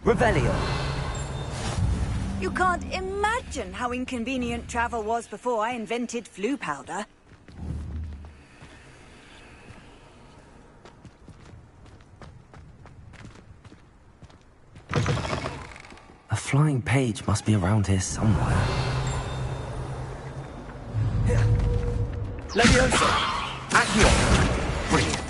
Revelio. You can't imagine how inconvenient travel was before I invented flu powder. A flying page must be around here somewhere. Leviosa! Accio! Brilliant.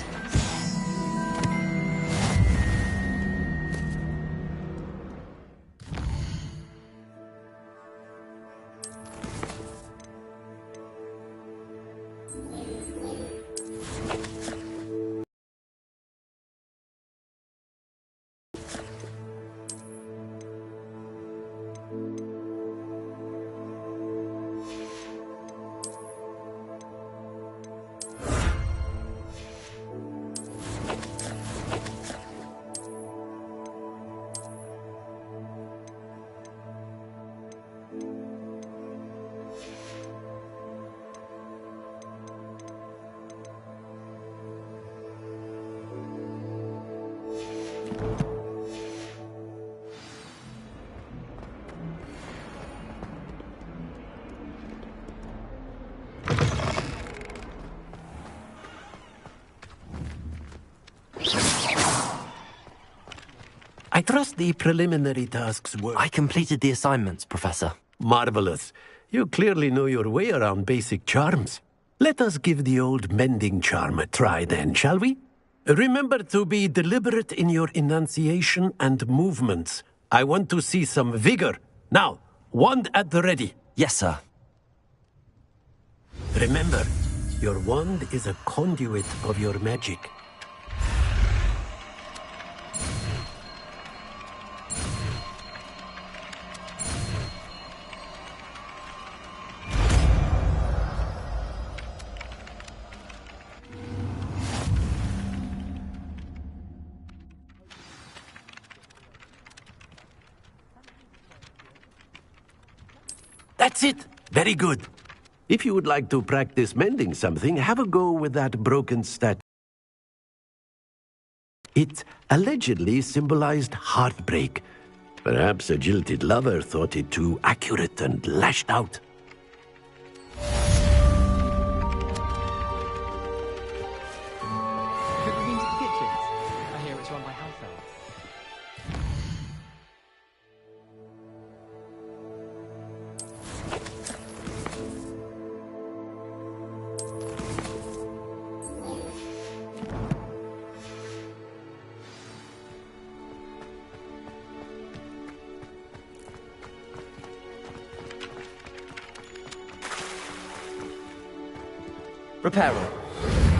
I trust the preliminary tasks were... I completed the assignments, Professor. Marvelous. You clearly know your way around basic charms. Let us give the old mending charm a try then, shall we? Remember to be deliberate in your enunciation and movements. I want to see some vigor. Now, wand at the ready. Yes, sir. Remember, your wand is a conduit of your magic. That's it! Very good. If you would like to practice mending something, have a go with that broken statue. It allegedly symbolized heartbreak. Perhaps a jilted lover thought it too accurate and lashed out. Have you been to the kitchens? I hear it's run by house elves. Reparo.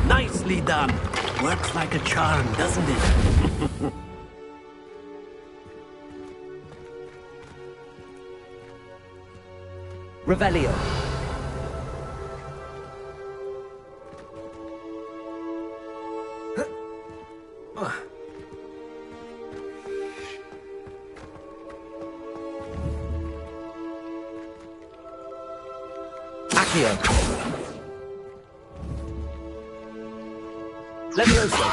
Nicely done. Works like a charm, doesn't it? Revelio. Accio. Leviosa.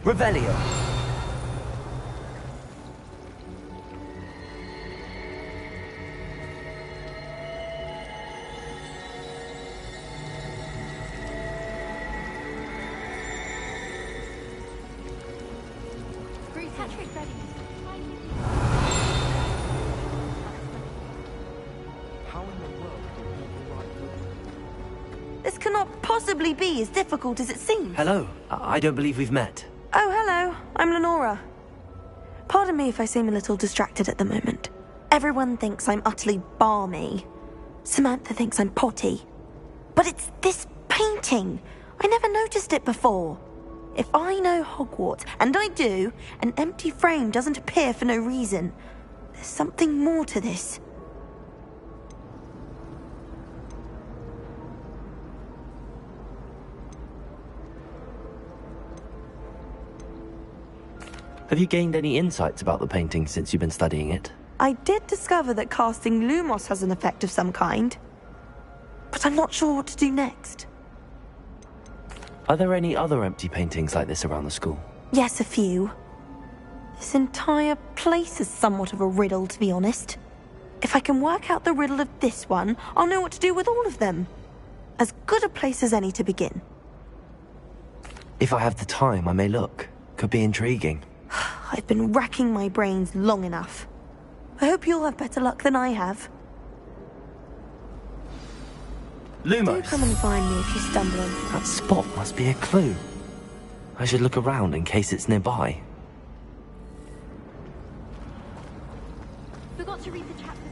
Revelio. This cannot possibly be as difficult as it seems. Hello. I don't believe we've met. Oh, hello. I'm Lenora. Pardon me if I seem a little distracted at the moment. Everyone thinks I'm utterly balmy. Samantha thinks I'm potty. But it's this painting. I never noticed it before. If I know Hogwarts, and I do, an empty frame doesn't appear for no reason. There's something more to this. Have you gained any insights about the painting since you've been studying it? I did discover that casting Lumos has an effect of some kind. But I'm not sure what to do next. Are there any other empty paintings like this around the school? Yes, a few. This entire place is somewhat of a riddle, to be honest. If I can work out the riddle of this one, I'll know what to do with all of them. As good a place as any to begin. If I have the time, I may look. Could be intriguing. I've been racking my brains long enough. I hope you'll have better luck than I have. Lumos! Do come and find me if you stumble on something. That spot must be a clue. I should look around in case it's nearby. Forgot to read the chapter.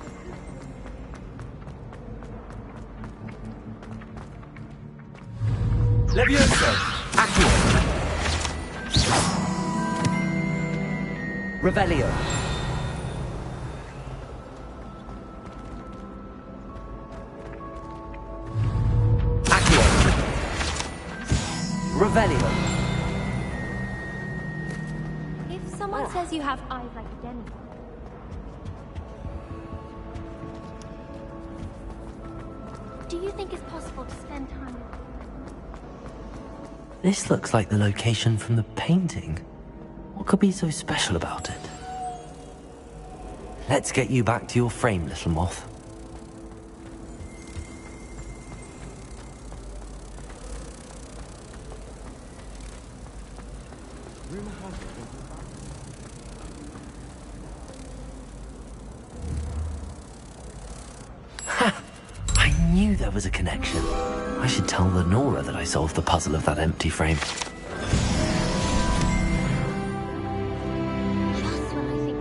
Levioso! Accio! Revelio! Accio! Revelio! If someone says you have eyes like a demigod, do you think it's possible to spend time with them? This looks like the location from the painting. What could be so special about it? Let's get you back to your frame, little moth. Ha! I knew there was a connection. I should tell Lenora that I solved the puzzle of that empty frame. Just when I think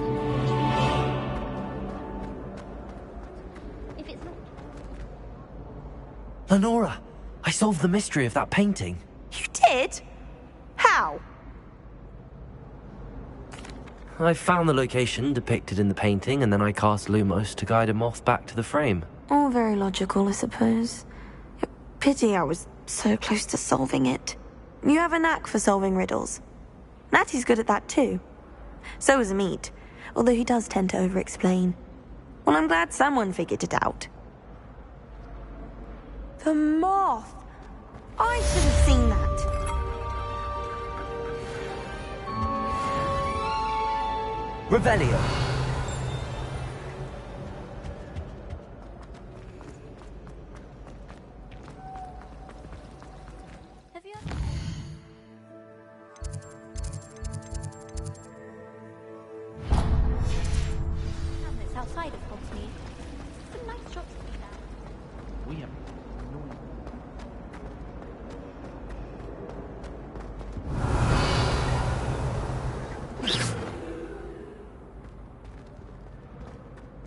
if it's not, Lenora! I solved the mystery of that painting. You did? How? I found the location depicted in the painting, and then I cast Lumos to guide a moth back to the frame. All very logical, I suppose. Pity I was so close to solving it. You have a knack for solving riddles. Natty's good at that too. So is Meat, although he does tend to over-explain. Well, I'm glad someone figured it out. The moth! I should have seen that. Revelio! have you? Hamlet's outside of Hogsmeade. Some nice shops to be found. We have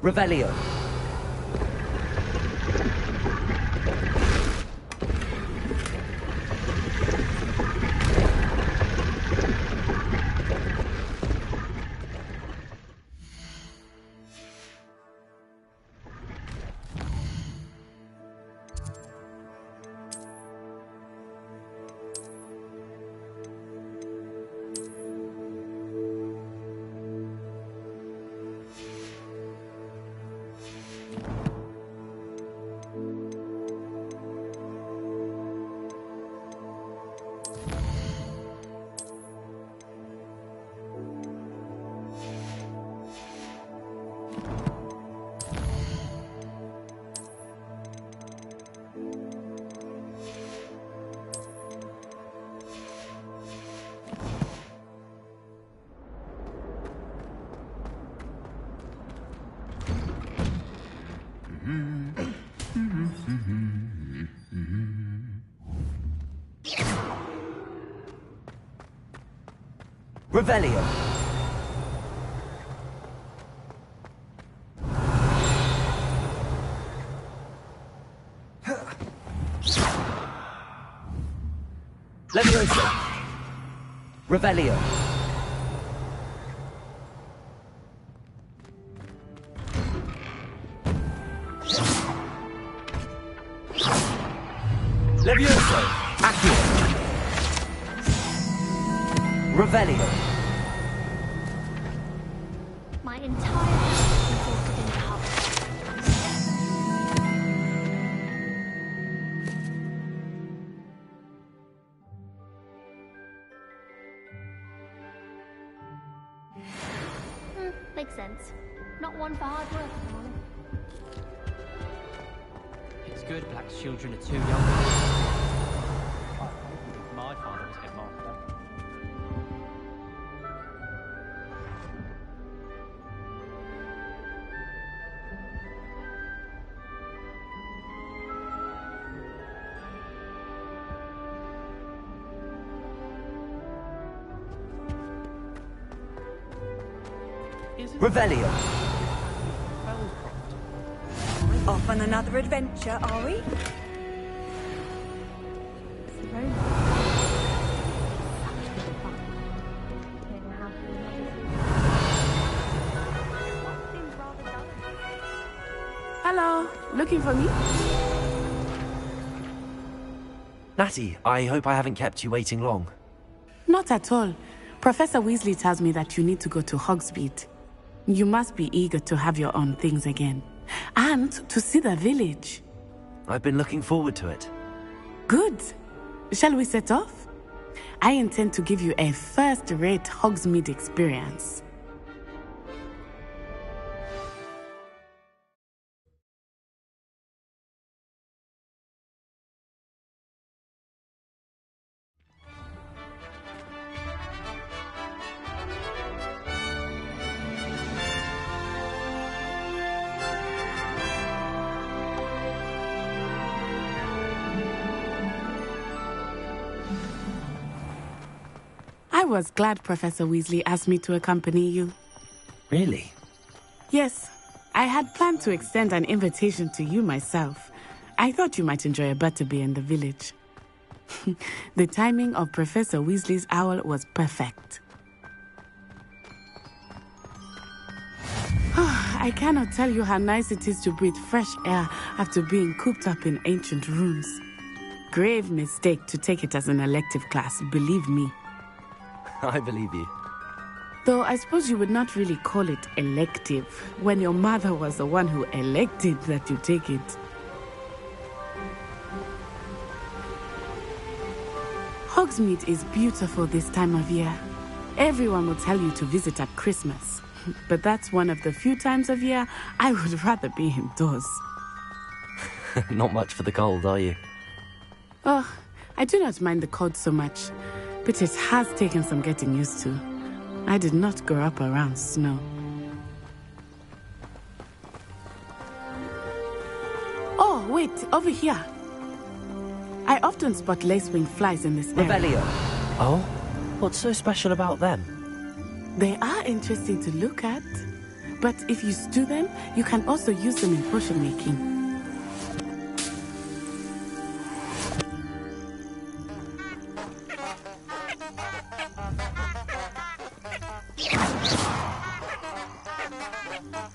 Revelio! Revelio! Levioso! Revelio! Levioso! Accio! Revelio! entire life resulted in Hogwarts. Makes sense. Not one for hard work, Molly. It's good Black's children are too young. My father was headmaster. Revelio. Off on another adventure, are we? Hello, looking for me? Natty, I hope I haven't kept you waiting long. Not at all. Professor Weasley tells me that you need to go to Hogsmeade. You must be eager to have your own things again. And to see the village. I've been looking forward to it. Good. Shall we set off? I intend to give you a first-rate Hogsmeade experience. I was glad Professor Weasley asked me to accompany you. Really? Yes, I had planned to extend an invitation to you myself. I thought you might enjoy a butterbeer in the village. The timing of Professor Weasley's owl was perfect. I cannot tell you how nice it is to breathe fresh air after being cooped up in ancient rooms. Grave mistake to take it as an elective class, believe me. I believe you. Though I suppose you would not really call it elective when your mother was the one who elected that you take it. Hogsmeade is beautiful this time of year. Everyone will tell you to visit at Christmas. But that's one of the few times of year I would rather be indoors. Not much for the cold, are you? Oh, I do not mind the cold so much, but it has taken some getting used to. I did not grow up around snow. Oh, wait, over here. I often spot lacewing flies in this area. Revelio. Oh? What's so special about them? They are interesting to look at, but if you stew them, you can also use them in potion making.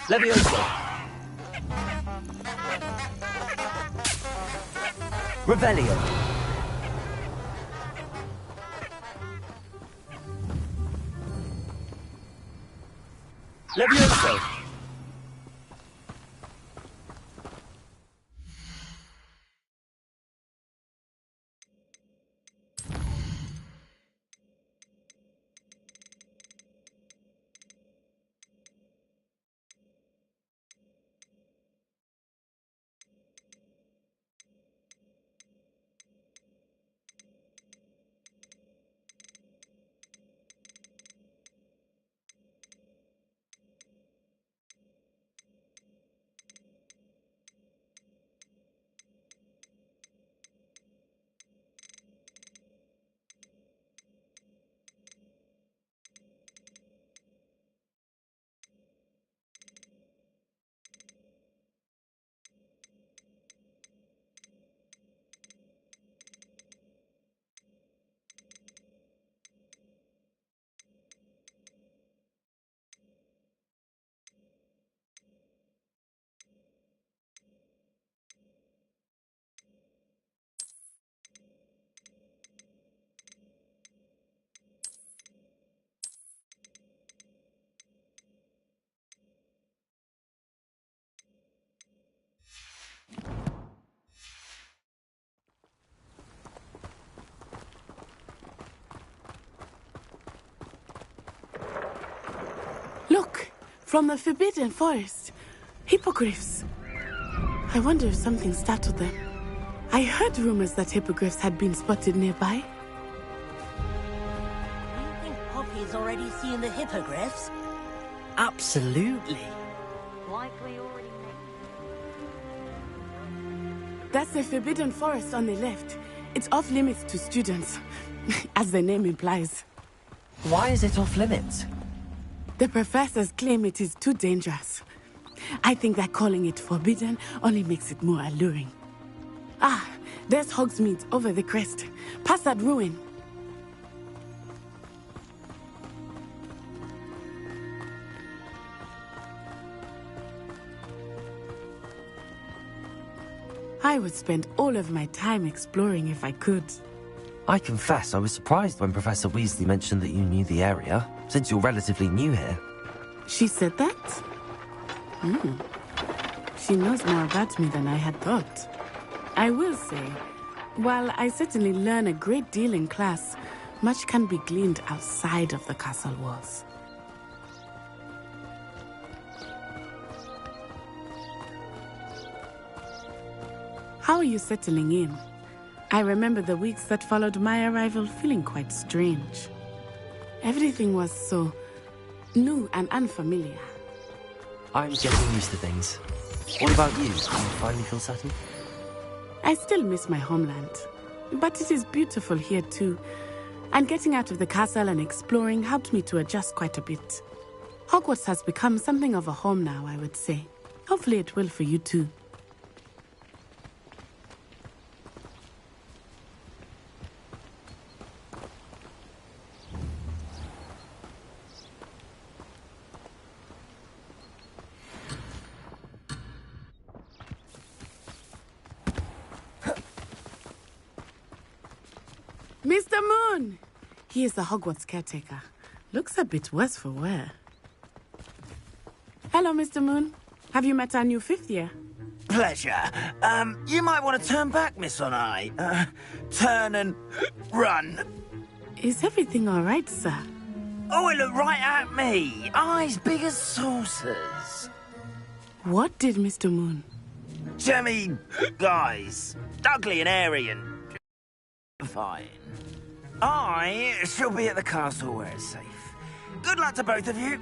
Levioso. Revelio. Levioso. From the Forbidden Forest. Hippogriffs. I wonder if something startled them. I heard rumors that hippogriffs had been spotted nearby. Do you think Poppy's already seen the hippogriffs? Absolutely. Likely already made. That's the Forbidden Forest on the left. It's off limits to students, as the name implies. Why is it off limits? The professors claim it is too dangerous. I think that calling it forbidden only makes it more alluring. Ah, there's Hogsmeade over the crest. Past that ruin. I would spend all of my time exploring if I could. I confess I was surprised when Professor Weasley mentioned that you knew the area, since you're relatively new here. She said that? She knows more about me than I had thought. I will say, while I certainly learn a great deal in class, much can be gleaned outside of the castle walls. How are you settling in? I remember the weeks that followed my arrival feeling quite strange. Everything was so new and unfamiliar. I'm getting used to things. What about you? Do you finally feel settled? I still miss my homeland, but it is beautiful here too. And getting out of the castle and exploring helped me to adjust quite a bit. Hogwarts has become something of a home now, I would say. Hopefully it will for you too. Mr. Moon! He is the Hogwarts caretaker. Looks a bit worse for wear. Hello, Mr. Moon. Have you met our new fifth year? Pleasure. You might want to turn back, Miss Onai. Turn and run. Is everything all right, sir? Oh, it looked right at me. Eyes big as saucers. What did Mr. Moon? Jemmy, guys. Ugly and airy and... fine. I shall be at the castle where it's safe. Good luck to both of you.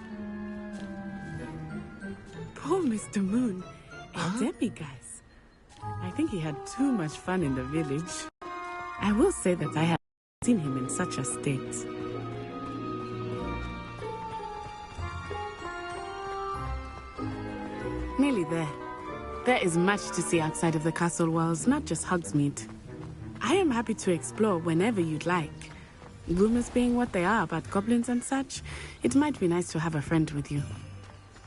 Poor Mr. Moon. A demi-guise. I think he had too much fun in the village. I will say that I have seen him in such a state. Nearly there. There is much to see outside of the castle walls, not just Hogsmeade. I am happy to explore whenever you'd like. Rumors being what they are about goblins and such, it might be nice to have a friend with you.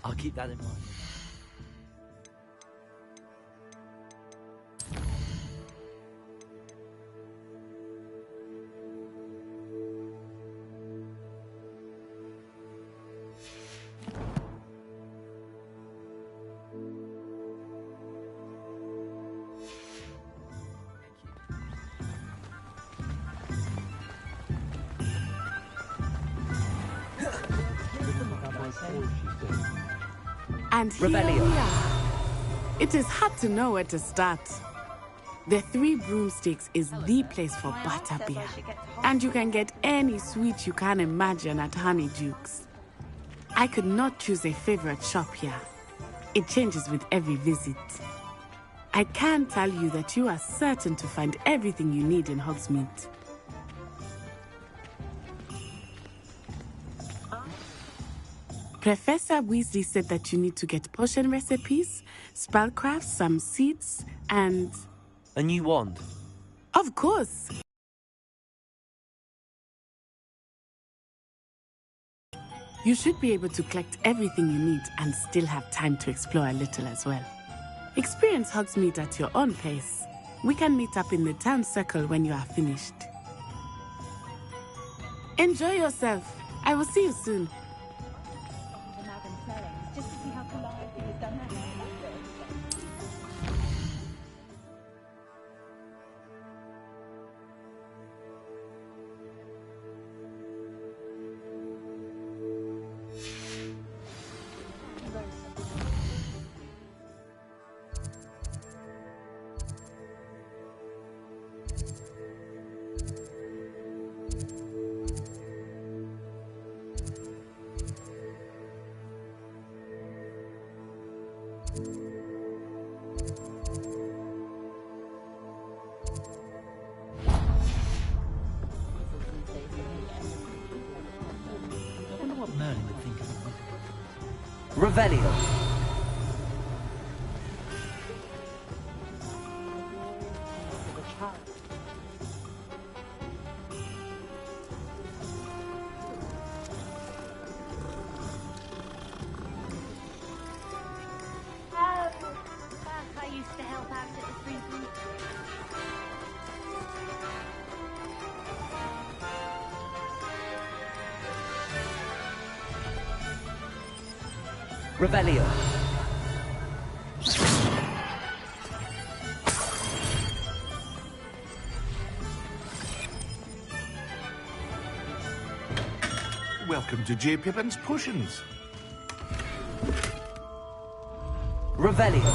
I'll keep that in mind. And here we are. It is hard to know where to start. The Three Broomsticks is the place for butterbeer. And you can get any sweet you can imagine at Honeydukes. I could not choose a favorite shop here. It changes with every visit. I can tell you that you are certain to find everything you need in Hogsmeade. Professor Weasley said that you need to get potion recipes, spellcraft, some seeds, and... A new wand? Of course! You should be able to collect everything you need and still have time to explore a little as well. Experience Hogsmeade at your own pace. We can meet up in the town circle when you are finished. Enjoy yourself. I will see you soon. Just to see how polite he has done that. I wonder what Merlin would think of the wizard. Revelio. I used to help out at the free group. Revelio. Welcome to J. Pippin's Potions. Revelio.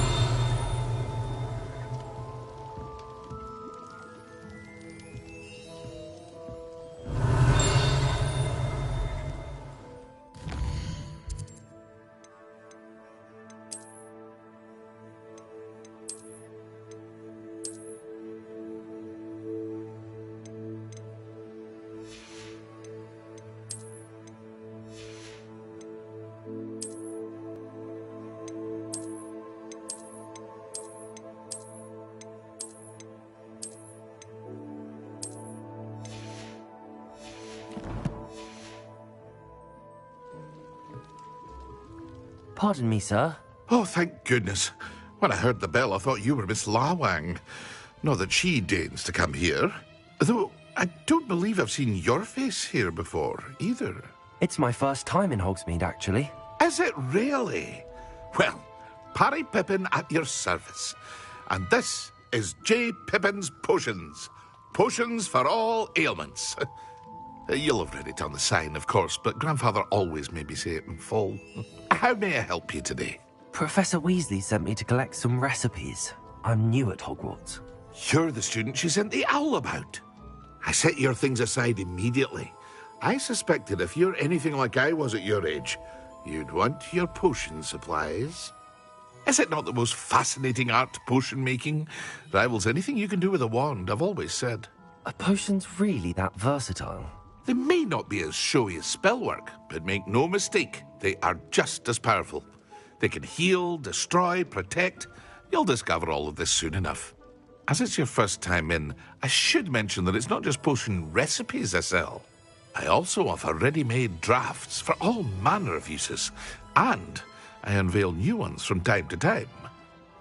Pardon me, sir. Oh, thank goodness. When I heard the bell, I thought you were Miss Lawang. Not that she deigns to come here. Though I don't believe I've seen your face here before, either. It's my first time in Hogsmeade, actually. Is it really? Well, Parry Pippin at your service. And this is J. Pippin's Potions. Potions for all ailments. You'll have read it on the sign, of course, but Grandfather always made me say it in full. How may I help you today? Professor Weasley sent me to collect some recipes. I'm new at Hogwarts. You're the student she sent the owl about. I set your things aside immediately. I suspected if you're anything like I was at your age, you'd want your potion supplies. Is it not the most fascinating art, potion making? Rivals anything you can do with a wand, I've always said. Are potions really that versatile? They may not be as showy as spellwork, but make no mistake, they are just as powerful. They can heal, destroy, protect. You'll discover all of this soon enough. As it's your first time in, I should mention that it's not just potion recipes I sell. I also offer ready-made drafts for all manner of uses, and I unveil new ones from time to time.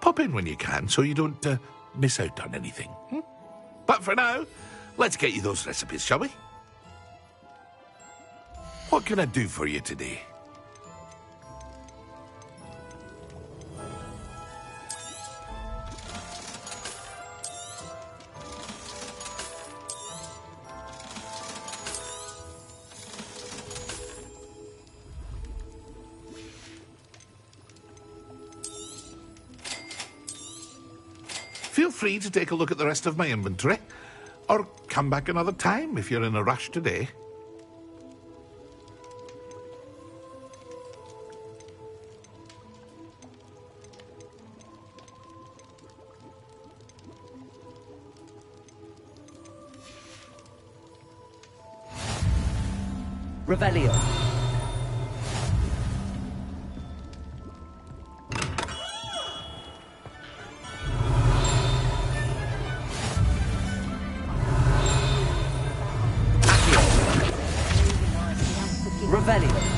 Pop in when you can so you don't miss out on anything. But for now, let's get you those recipes, shall we? What can I do for you today? Feel free to take a look at the rest of my inventory, or come back another time if you're in a rush today. Revelio. Revelio.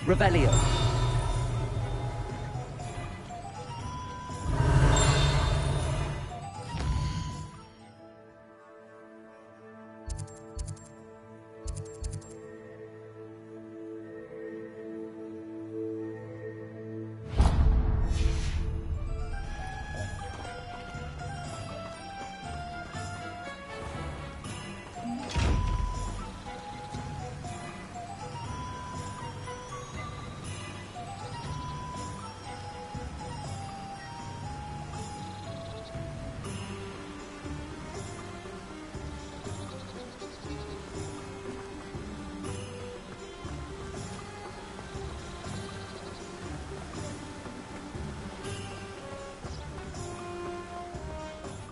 Revelio.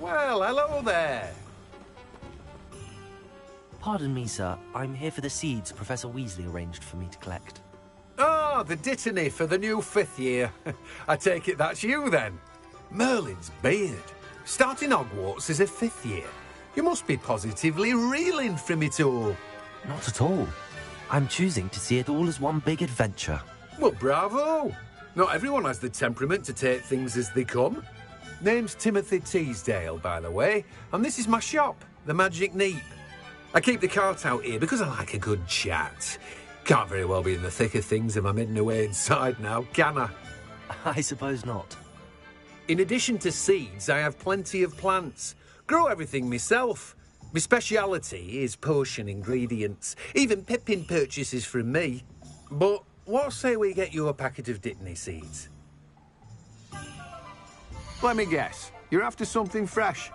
Well, hello there. Pardon me, sir. I'm here for the seeds Professor Weasley arranged for me to collect. Ah, the dittany for the new 5th year. I take it that's you, then. Merlin's beard. Starting Hogwarts as a 5th year. You must be positively reeling from it all. Not at all. I'm choosing to see it all as one big adventure. Well, bravo. Not everyone has the temperament to take things as they come. Name's Timothy Teasdale, by the way, and this is my shop, the Magic Neep. I keep the cart out here because I like a good chat. Can't very well be in the thick of things if I'm heading away inside now, can I? I suppose not. In addition to seeds, I have plenty of plants. Grow everything myself. My speciality is potion ingredients. Even Pippin purchases from me. But what say we get you a packet of Dittany seeds? Let me guess. You're after something fresh.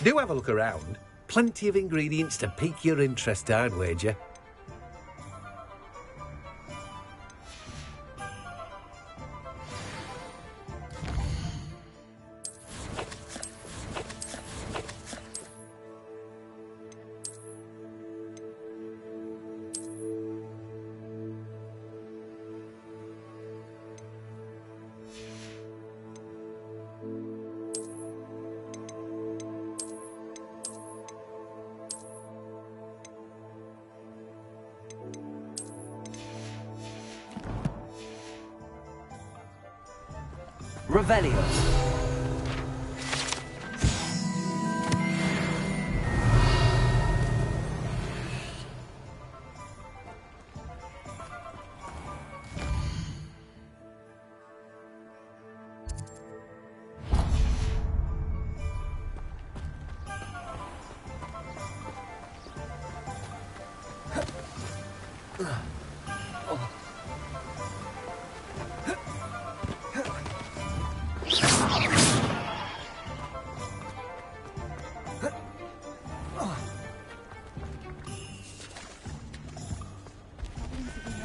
Do have a look around. Plenty of ingredients to pique your interest, I'd wager. Revelio.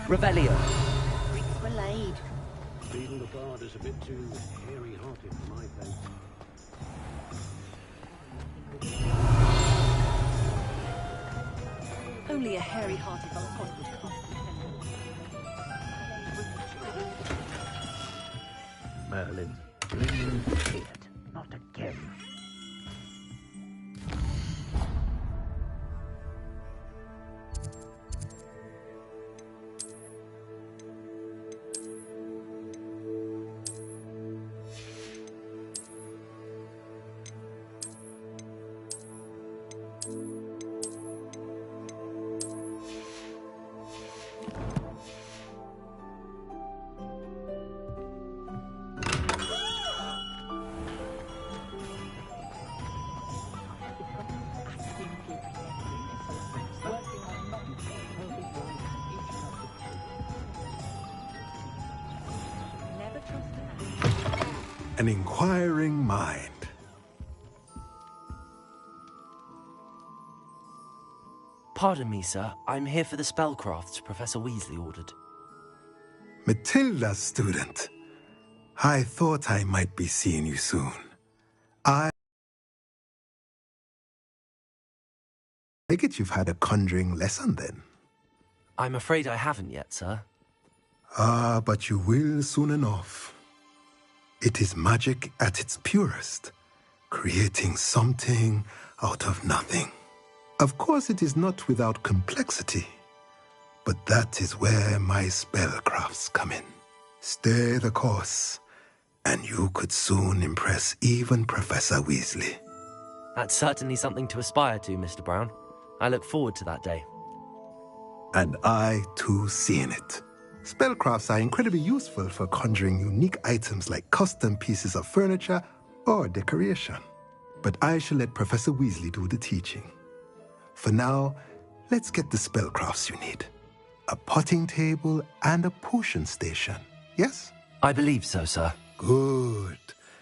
Revelio. Bricks were laid. Even the bard is a bit too hairy-hearted for my taste. Only a hairy-hearted bastard would cost Merlin, bring it. Not again. An inquiring mind. Pardon me, sir. I'm here for the spellcrafts Professor Weasley ordered. Matilda's student. I thought I might be seeing you soon. I take it you've had a conjuring lesson then? I'm afraid I haven't yet, sir. Ah, but you will soon enough. It is magic at its purest, creating something out of nothing. Of course, it is not without complexity, but that is where my spellcrafts come in. Stay the course, and you could soon impress even Professor Weasley. That's certainly something to aspire to, Mr. Brown. I look forward to that day. And I, too, see in it. Spellcrafts are incredibly useful for conjuring unique items like custom pieces of furniture or decoration. But I shall let Professor Weasley do the teaching. For now, let's get the spellcrafts you need. A potting table and a potion station, yes? I believe so, sir. Good.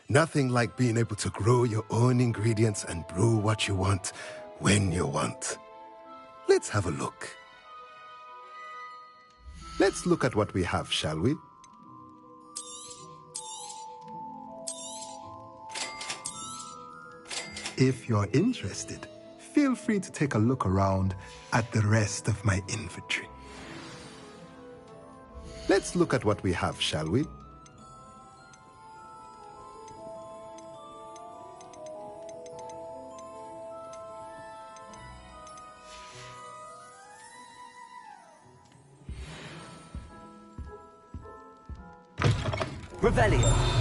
Nothing like being able to grow your own ingredients and brew what you want when you want. Let's have a look. Let's look at what we have, shall we? If you're interested, feel free to take a look around at the rest of my inventory. Let's look at what we have, shall we? Revelio.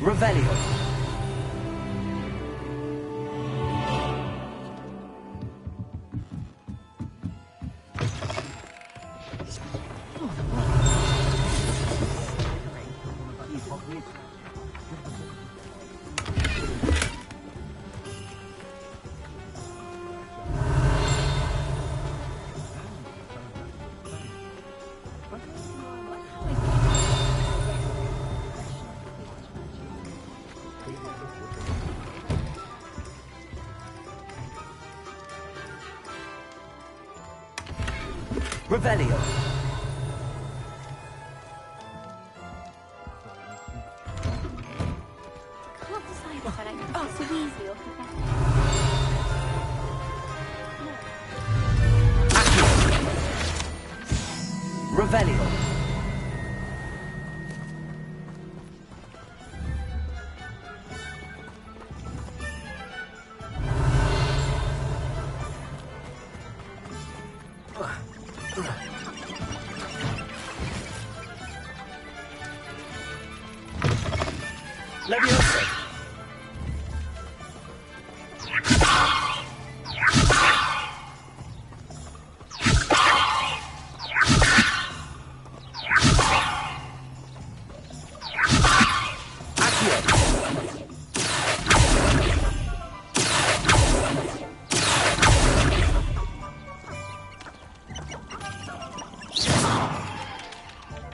Revelio. Revelio. Can't decide if I like Professor Weasley or Professor... Revelio. Leviosa.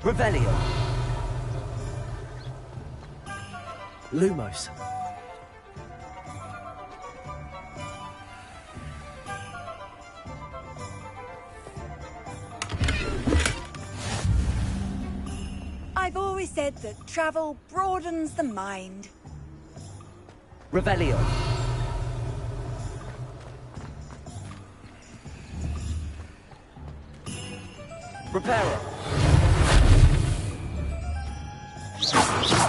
Revelio. Lumos. I've always said that travel broadens the mind. Revelio. Reparo.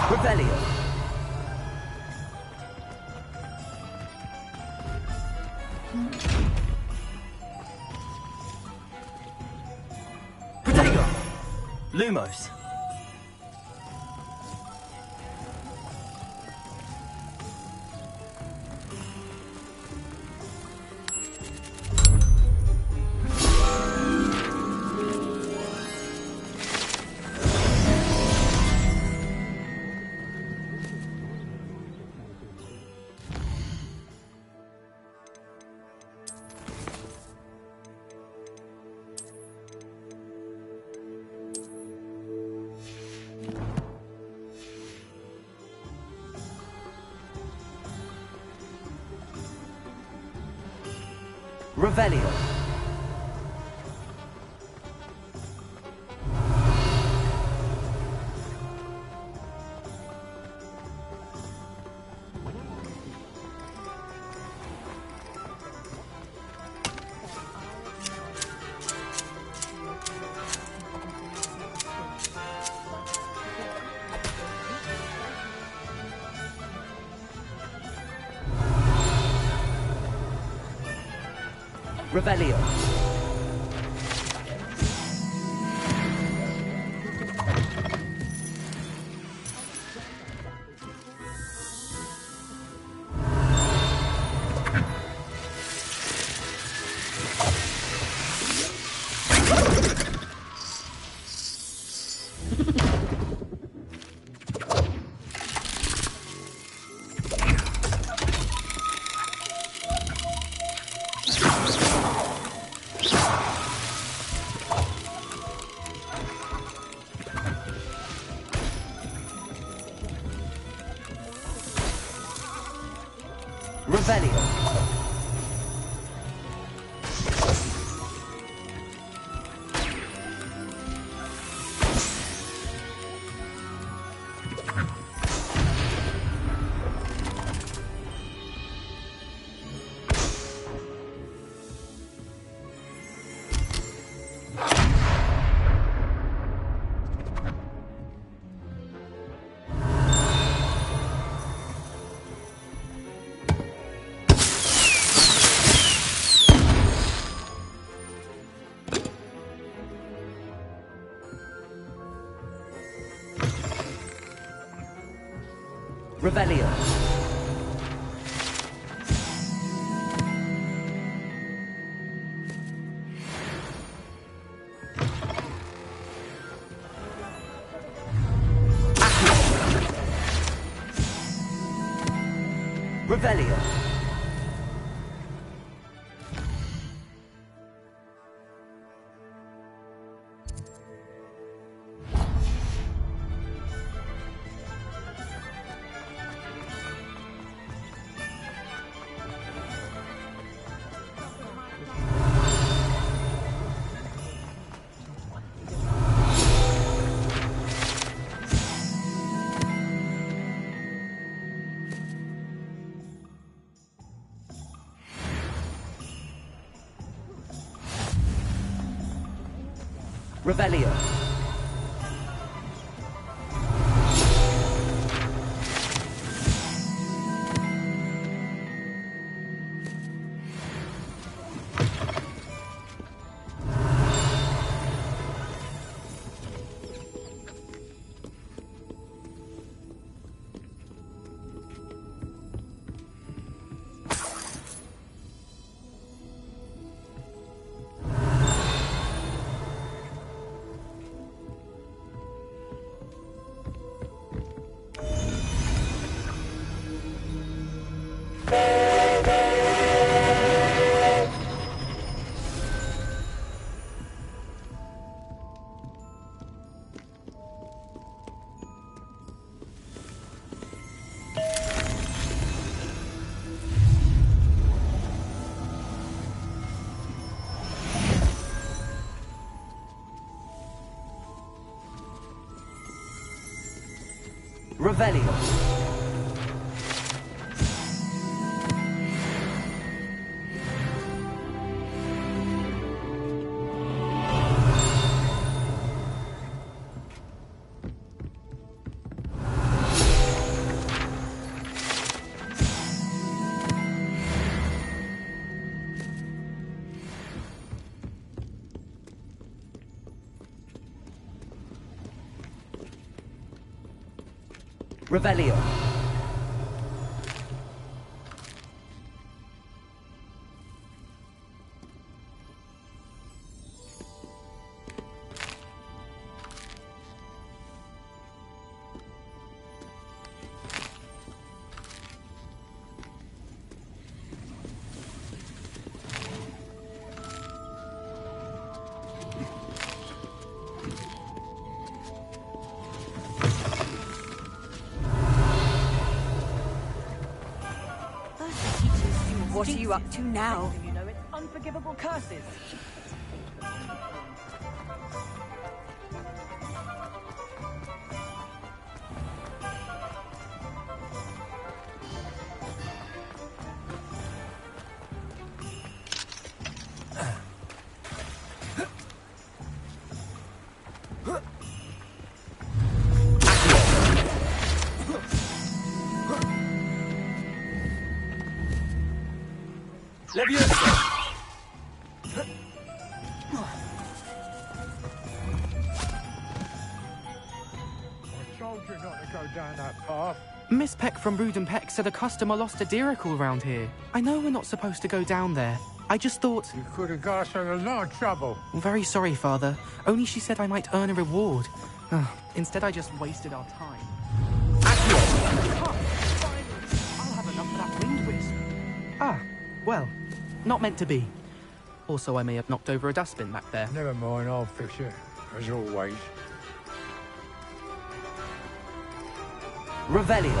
Revelio. Protego. Lumos. Revelio. Revelio. Revelio. Revelio. Revelio. Revelio. Revelio. Revelio. What are you up to now? You know, it's unforgivable. unforgivable curses. Miss Peck from Brood and Peck said a customer lost a deeracle round here. I know we're not supposed to go down there. I just thought... You could have got us in a lot of trouble. I'm very sorry, Father. Only she said I might earn a reward. Instead, I just wasted our time. I'll have enough for that wind wisp. Ah, well, not meant to be. Also, I may have knocked over a dustbin back there. Never mind, I'll fix it, as always. Revelio.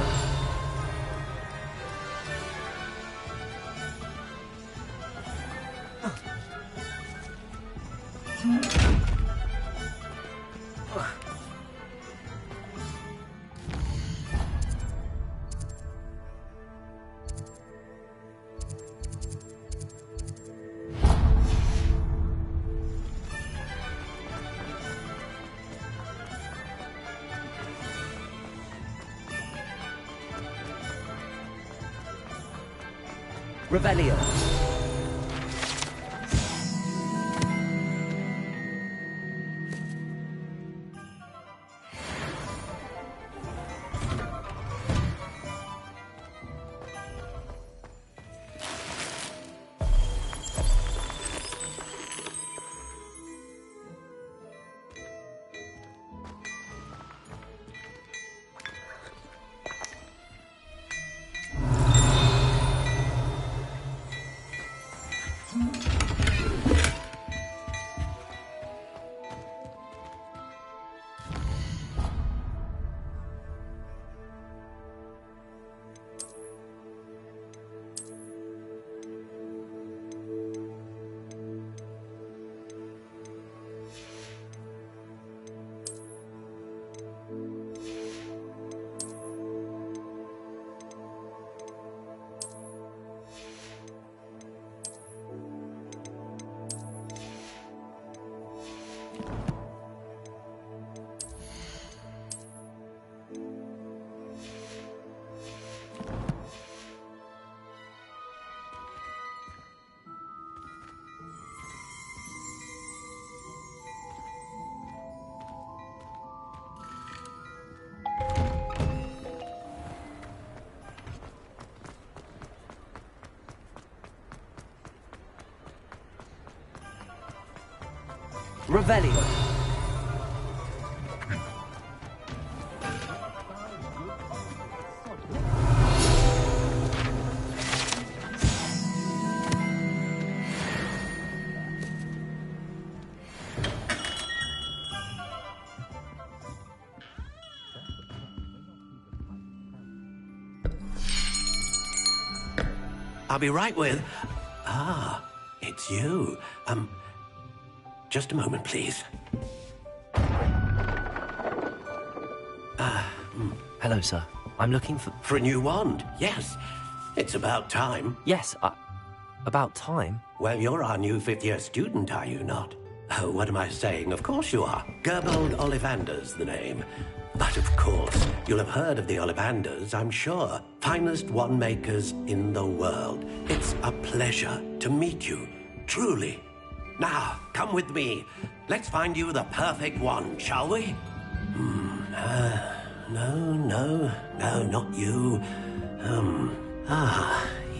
Revelio. Revelio. I'll be right with... Ah, it's you. Just a moment, please. Hello, sir. I'm looking for... For a new wand, yes. It's about time. Yes, about time? Well, you're our new fifth-year student, are you not? Oh, what am I saying? Of course you are. Gerbold Ollivander's the name. But of course, you'll have heard of the Ollivanders, I'm sure. Finest wand makers in the world. It's a pleasure to meet you, truly. Now, come with me. Let's find you the perfect wand, shall we? No, not you.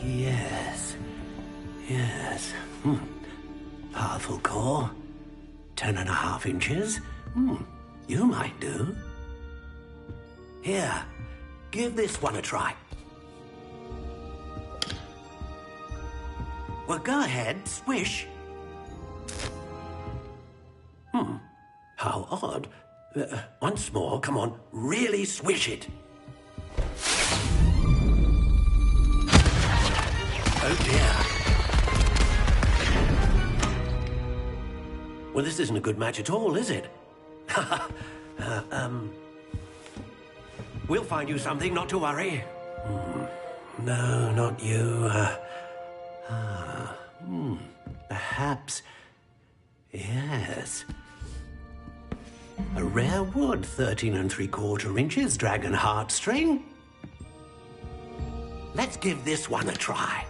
Yes. Powerful core. 10.5 inches. You might do. Here, give this one a try. Well, go ahead, swish. How odd. Once more, come on, really swish it. Oh dear. Well, this isn't a good match at all, is it? We'll find you something, not to worry. No, not you. Perhaps... Yes. A rare wood, 13 3/4 inches, dragon heartstring. Let's give this one a try.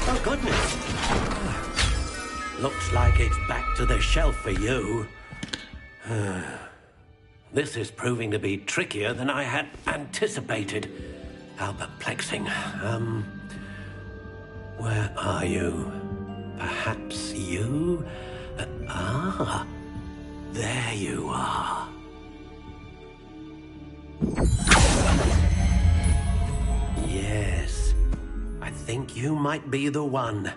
Oh, goodness. Looks like it's back to the shelf for you. This is proving to be trickier than I had anticipated. How perplexing. Where are you? Perhaps you? There you are. Yes, I think you might be the one.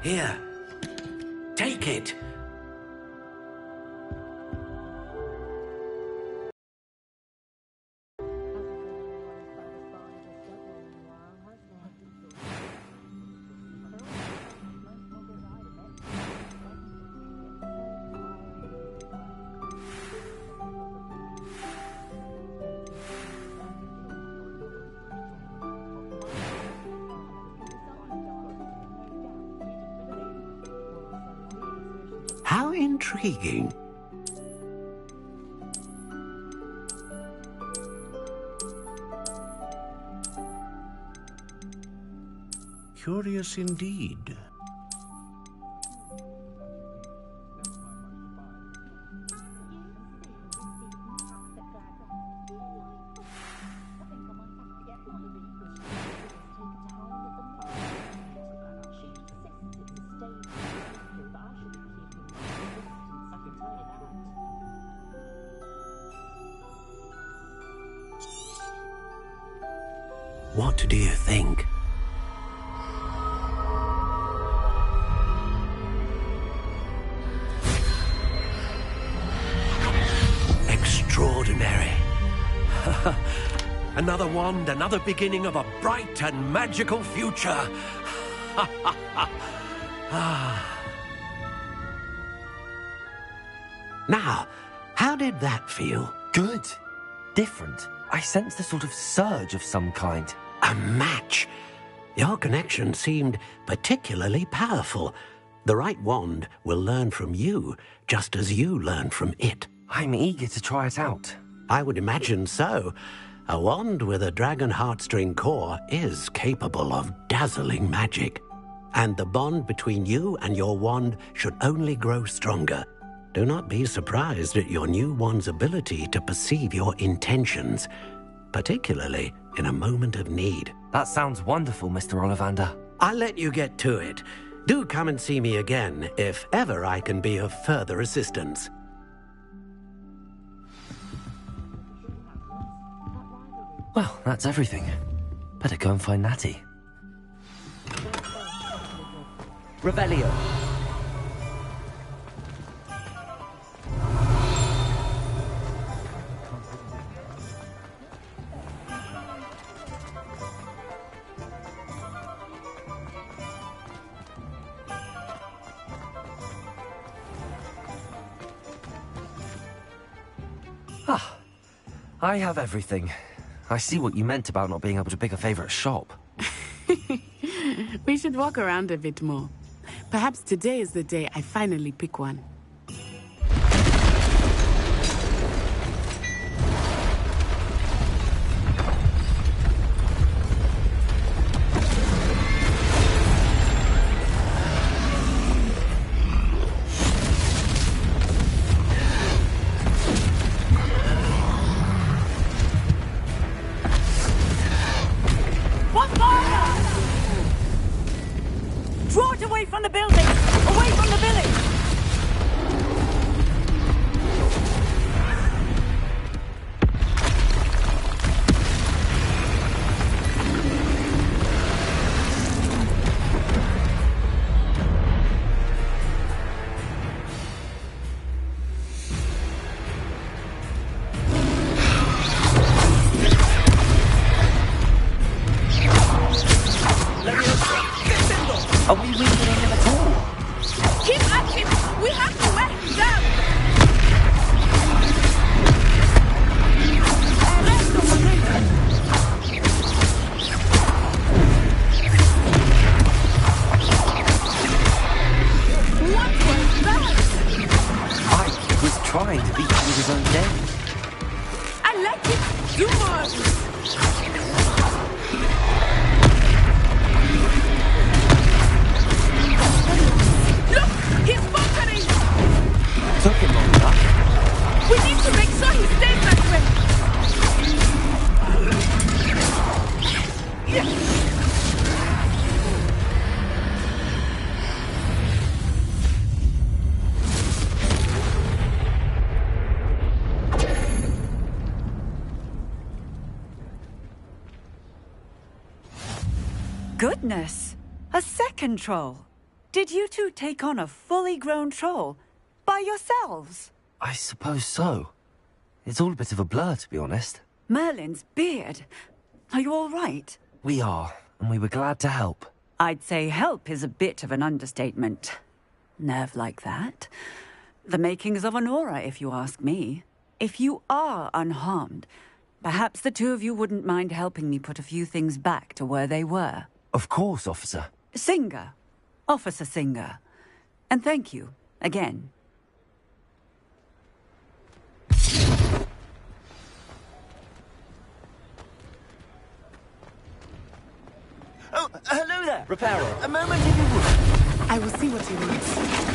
Here, take it. How intriguing. Curious indeed. What do you think? Extraordinary. Another wand, another beginning of a bright and magical future. Now, how did that feel? Good. Different. I sensed a sort of surge of some kind. A match. Your connection seemed particularly powerful. The right wand will learn from you, just as you learn from it. I'm eager to try it out. I would imagine so. A wand with a dragon heartstring core is capable of dazzling magic. And the bond between you and your wand should only grow stronger. Do not be surprised at your new wand's ability to perceive your intentions, particularly in a moment of need. That sounds wonderful, Mr. Ollivander. I'll let you get to it. Do come and see me again if ever I can be of further assistance. Well, that's everything. Better go and find Natty. Revelio. I have everything. I see what you meant about not being able to pick a favorite shop. We should walk around a bit more. Perhaps today is the day I finally pick one. Draw it away from the building! Away from the village! Goodness! A second troll! Did you two take on a fully grown troll? By yourselves? I suppose so. It's all a bit of a blur, to be honest. Merlin's beard. Are you all right? We are, and we were glad to help. I'd say help is a bit of an understatement. Nerve like that. The makings of an aura, if you ask me. If you are unharmed, perhaps the two of you wouldn't mind helping me put a few things back to where they were. Of course, officer. Singer. Officer Singer. And thank you, again. Oh, hello there, repairer. A moment if you would. I will see what he needs.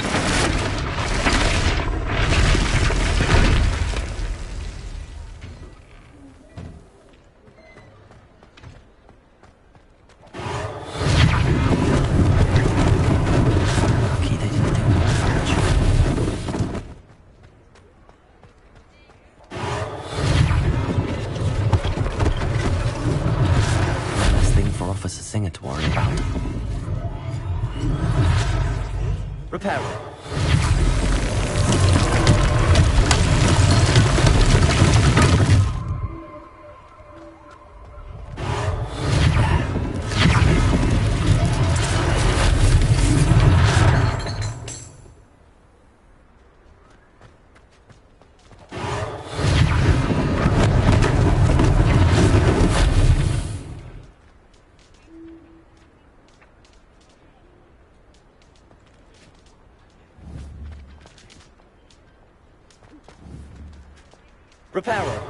Officer Singer to worry about. Repairer. Repairer.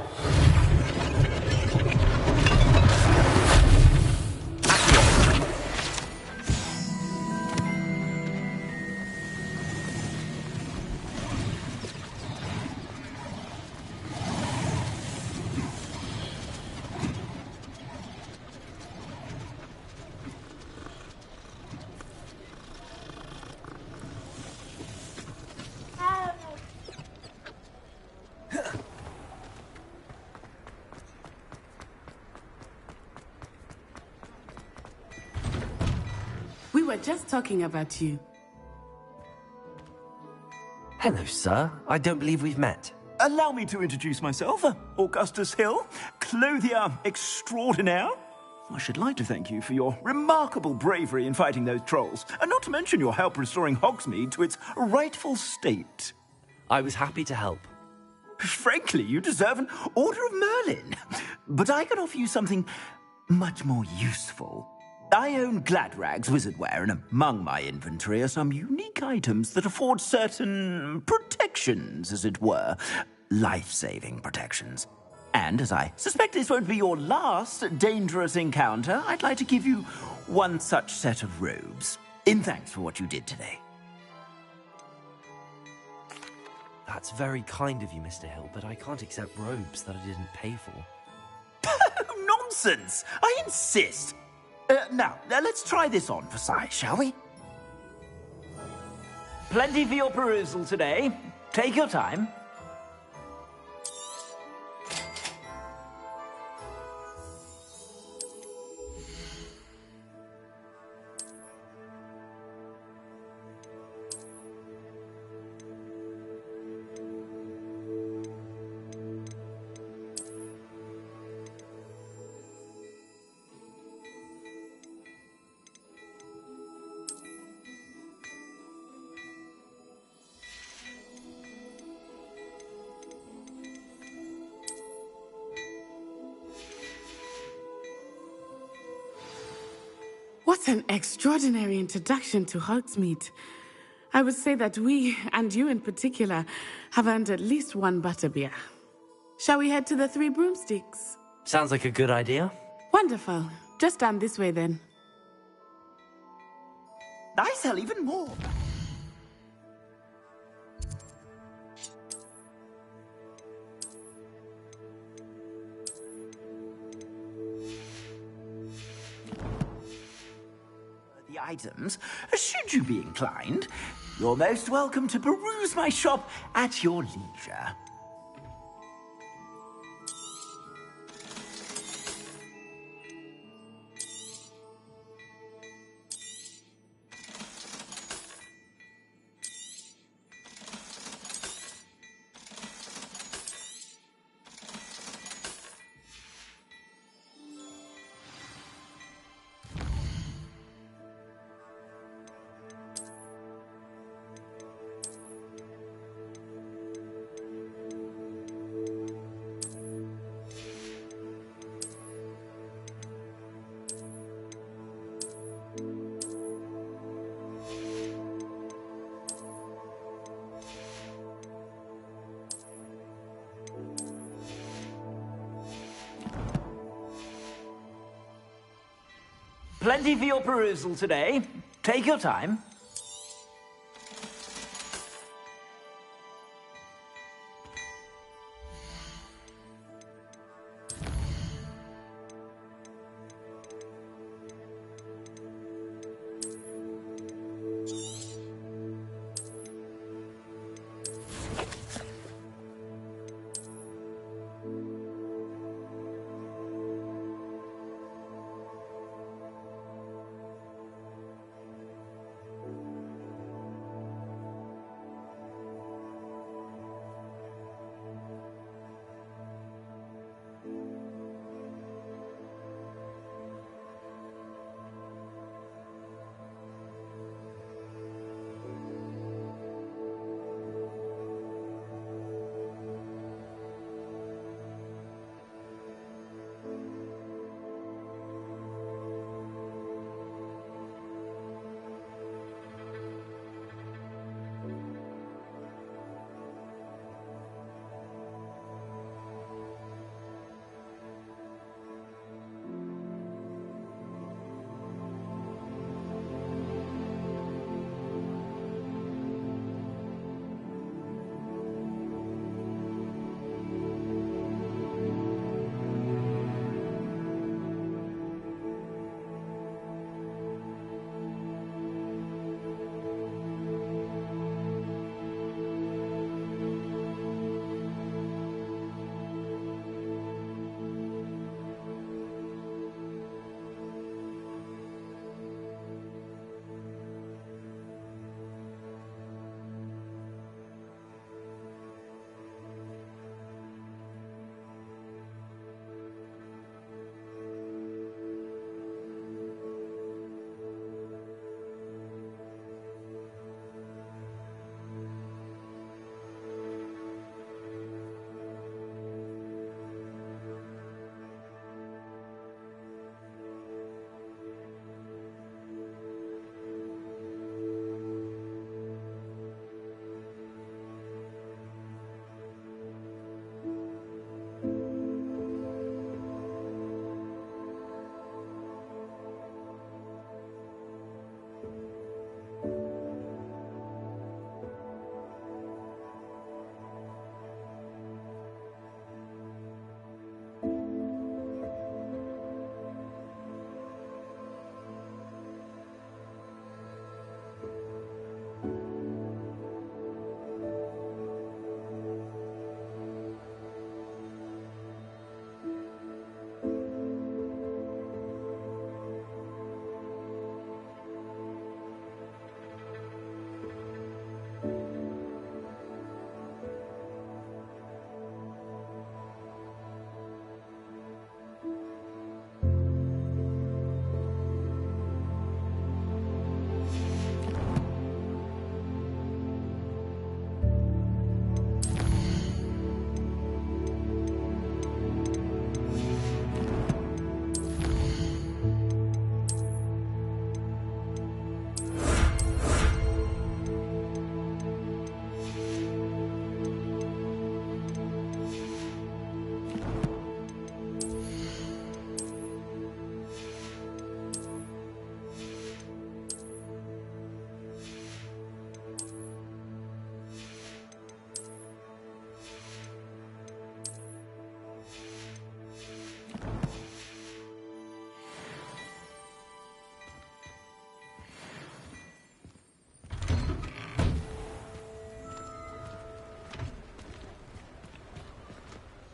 We were just talking about you. Hello, sir. I don't believe we've met. Allow me to introduce myself, Augustus Hill, clothier extraordinaire. I should like to thank you for your remarkable bravery in fighting those trolls, and not to mention your help restoring Hogsmeade to its rightful state. I was happy to help. Frankly, you deserve an Order of Merlin. But I can offer you something much more useful. I own Gladrag's wizardware, and among my inventory are some unique items that afford certain protections, as it were. Life-saving protections. And as I suspect this won't be your last dangerous encounter, I'd like to give you one such set of robes, in thanks for what you did today. That's very kind of you, Mr. Hill, but I can't accept robes that I didn't pay for. Nonsense! I insist! Now, let's try this on for size, shall we? Plenty for your perusal today. Take your time. What an extraordinary introduction to Hogsmeade. I would say that we, and you in particular, have earned at least one butterbeer. Shall we head to the Three Broomsticks? Sounds like a good idea. Wonderful. Just down this way then. I sell even more. The items, should you be inclined, you're most welcome to peruse my shop at your leisure. Plenty for your perusal today. Take your time.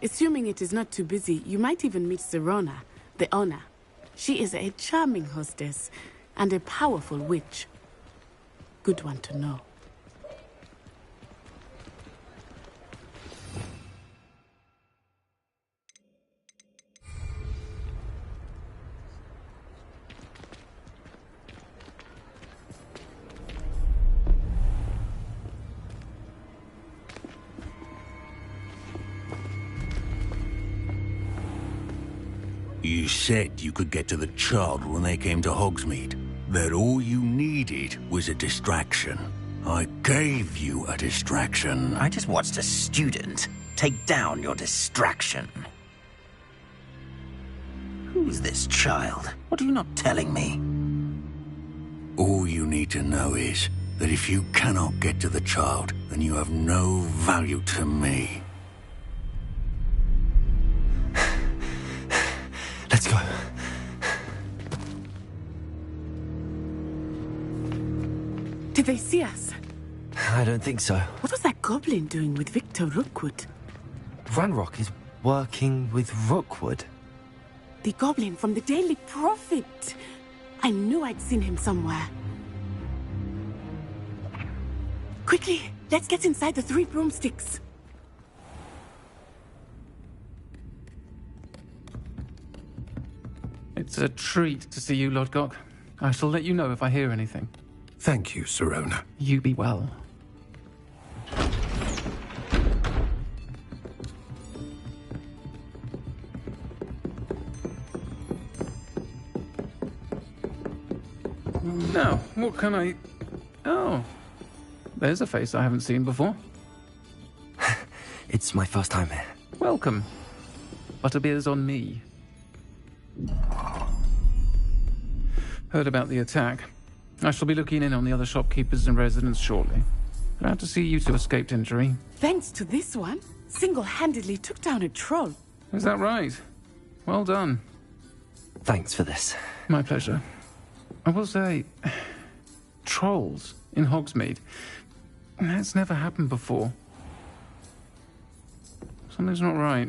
Assuming it is not too busy, you might even meet Serona, the owner. She is a charming hostess and a powerful witch. Good one to know. You said you could get to the child when they came to Hogsmeade. That all you needed was a distraction. I gave you a distraction. I just watched a student take down your distraction. Who's this child? What are you not telling me? All you need to know is that if you cannot get to the child, then you have no value to me. Let's go. Did they see us? I don't think so. What was that goblin doing with Victor Rookwood? Ranrock is working with Rookwood. The goblin from the Daily Prophet. I knew I'd seen him somewhere. Quickly, let's get inside the 3 broomsticks. It's a treat to see you, Lodgok. I shall let you know if I hear anything. Thank you, Sirona. You be well. Now, what can I... Oh, there's a face I haven't seen before. It's my first time here. Welcome. Butterbeer's on me. Heard about the attack. I shall be looking in on the other shopkeepers and residents shortly. Glad to see you two escaped injury. Thanks to this one, single-handedly took down a troll. Is that right? Well done. Thanks for this. My pleasure. I will say, trolls in Hogsmeade. That's never happened before. Something's not right.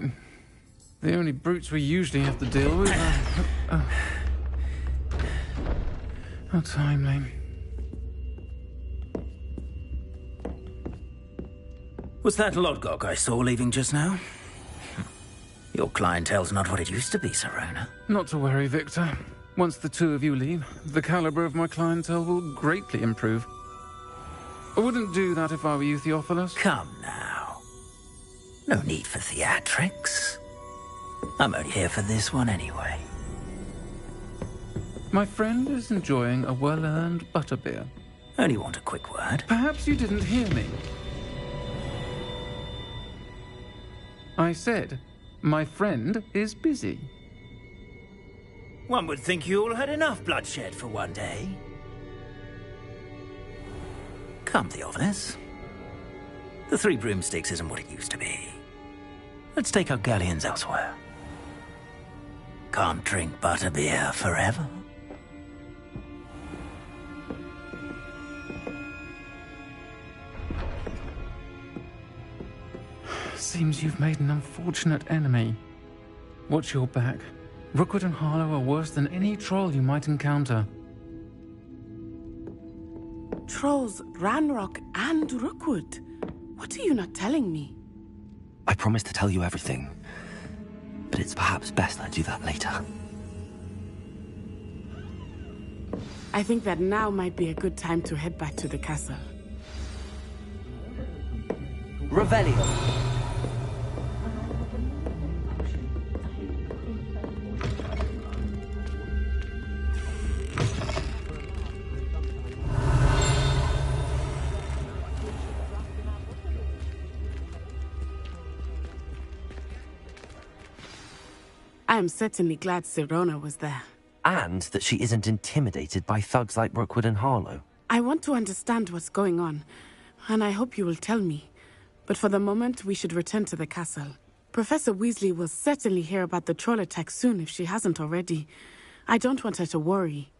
The only brutes we usually have to deal with are... How timely. Was that Lodgok I saw leaving just now? Your clientele's not what it used to be, Sirona. Not to worry, Victor. Once the two of you leave, the caliber of my clientele will greatly improve. I wouldn't do that if I were you, Theophilus. Come now. No need for theatrics. I'm only here for this one anyway. My friend is enjoying a well-earned butterbeer. Only want a quick word. Perhaps you didn't hear me. I said, my friend is busy. One would think you all had enough bloodshed for one day. Come, Theophilus. The 3 broomsticks isn't what it used to be. Let's take our galleons elsewhere. Can't drink butterbeer forever. Seems you've made an unfortunate enemy. Watch your back. Rookwood and Harlow are worse than any troll you might encounter. Trolls, Ranrock, and Rookwood. What are you not telling me? I promised to tell you everything, but it's perhaps best I do that later. I think that now might be a good time to head back to the castle. Revelio. I am certainly glad Sirona was there. And that she isn't intimidated by thugs like Rookwood and Harlow. I want to understand what's going on, and I hope you will tell me. But for the moment, we should return to the castle. Professor Weasley will certainly hear about the troll attack soon if she hasn't already. I don't want her to worry.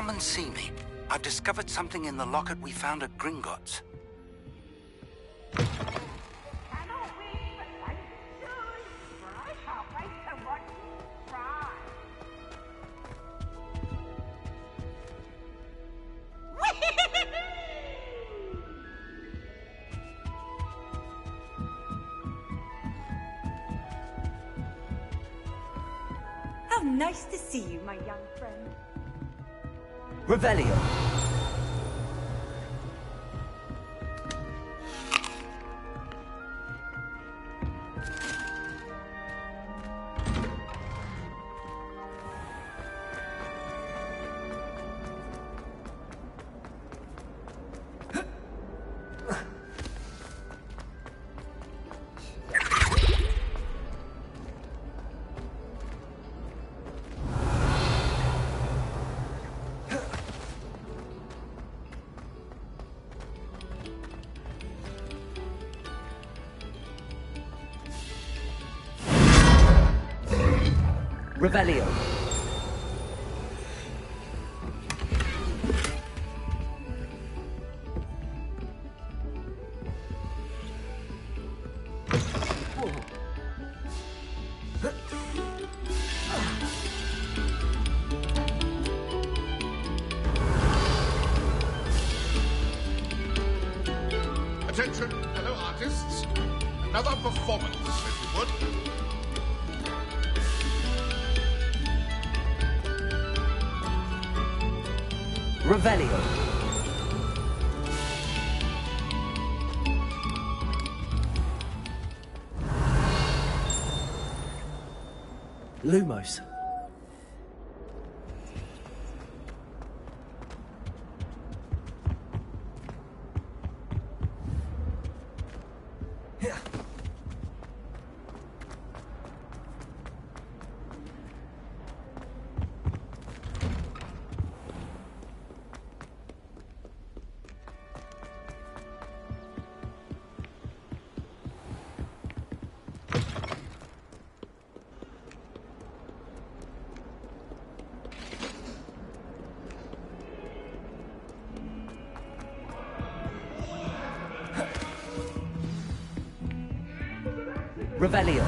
Come and see me. I've discovered something in the locket we found at Gringotts. How nice to see you, my young friend. Revelio. Revelio. Attention, fellow artists. Another performance, if you would. Revelio. Lumos. Revelio.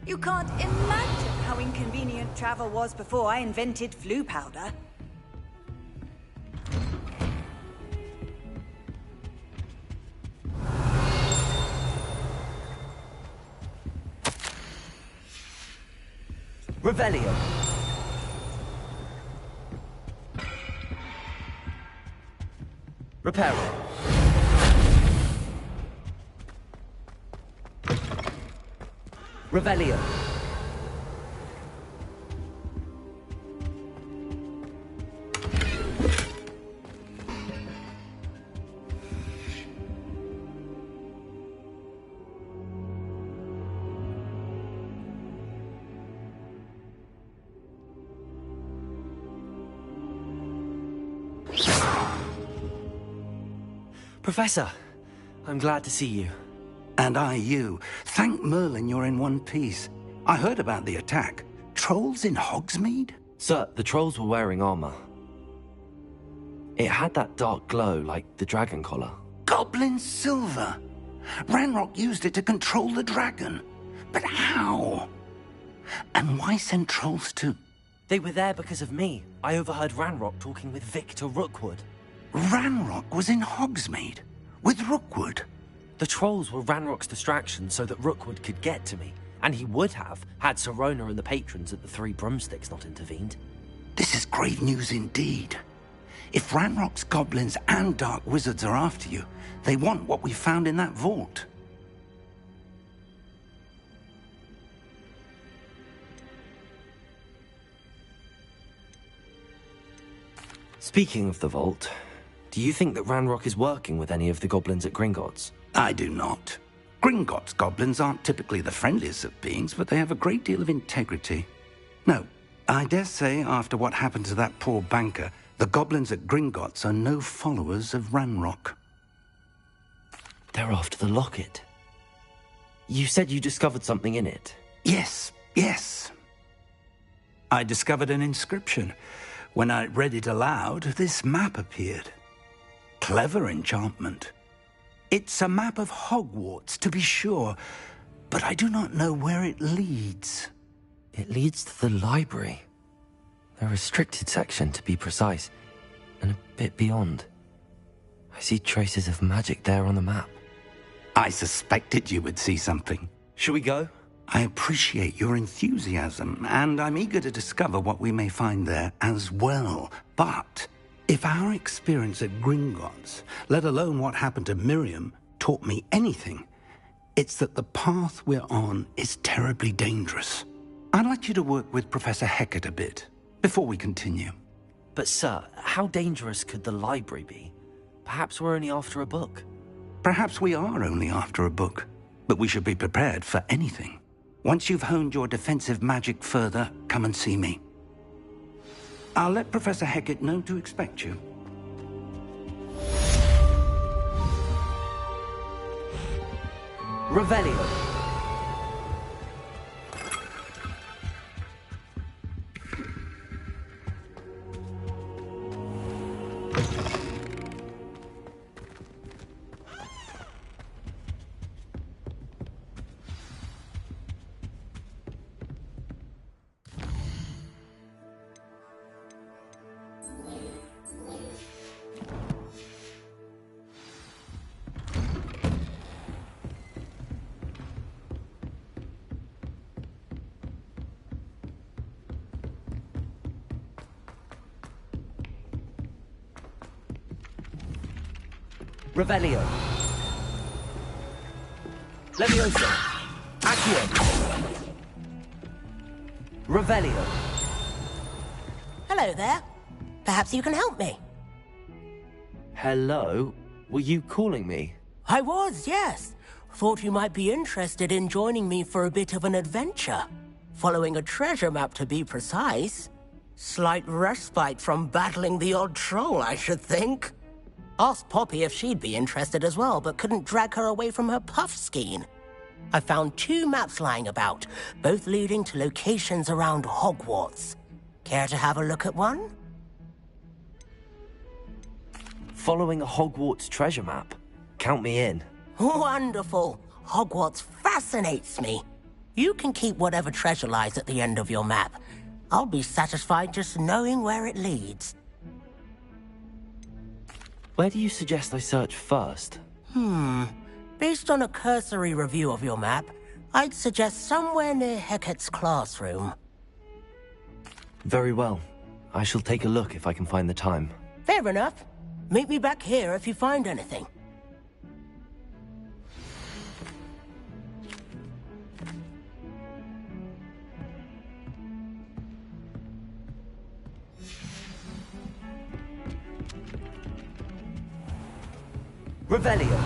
You can't imagine how inconvenient travel was before I invented flu powder. Revelio. Reparo. Revelio. Professor, I'm glad to see you. And I you. Thank Merlin you're in one piece. I heard about the attack. Trolls in Hogsmeade? Sir, the trolls were wearing armor. It had that dark glow like the dragon collar. Goblin silver! Ranrock used it to control the dragon. But how? And why send trolls to... They were there because of me. I overheard Ranrock talking with Victor Rookwood. Ranrock was in Hogsmeade? With Rookwood? The trolls were Ranrock's distraction so that Rookwood could get to me. And he would have, had Sirona and the patrons at the Three Broomsticks not intervened. This is grave news indeed. If Ranrock's goblins and dark wizards are after you, they want what we found in that vault. Speaking of the vault, do you think that Ranrock is working with any of the goblins at Gringotts? I do not. Gringotts goblins aren't typically the friendliest of beings, but they have a great deal of integrity. No, I dare say after what happened to that poor banker, The goblins at Gringotts are no followers of Ranrock. They're after the locket. You said you discovered something in it. Yes, yes. I discovered an inscription. When I read it aloud, this map appeared. Clever enchantment. It's a map of Hogwarts, to be sure, but I do not know where it leads. It leads to the library. The restricted section, to be precise, and a bit beyond. I see traces of magic there on the map. I suspected you would see something. Shall we go? I appreciate your enthusiasm, and I'm eager to discover what we may find there as well. But if our experience at Gringotts, let alone what happened to Miriam, taught me anything, it's that the path we're on is terribly dangerous. I'd like you to work with Professor Hecat a bit before we continue. But sir, how dangerous could the library be? Perhaps we're only after a book. Perhaps we are only after a book, but we should be prepared for anything. Once you've honed your defensive magic further, come and see me. I'll let Professor Hecat know to expect you. Revelio. Revelio. Levioso. Accio. Revelio. Hello there. Perhaps you can help me. Hello? Were you calling me? I was, yes. Thought you might be interested in joining me for a bit of an adventure. Following a treasure map, to be precise. Slight respite from battling the odd troll, I should think. Asked Poppy if she'd be interested as well, but couldn't drag her away from her puff skein. I found 2 maps lying about, both leading to locations around Hogwarts. Care to have a look at one? Following a Hogwarts treasure map. Count me in. Wonderful. Hogwarts fascinates me. You can keep whatever treasure lies at the end of your map. I'll be satisfied just knowing where it leads. Where do you suggest I search first? Based on a cursory review of your map, I'd suggest somewhere near Hecat's classroom. Very well. I shall take a look if I can find the time. Fair enough. Meet me back here if you find anything. Revelio.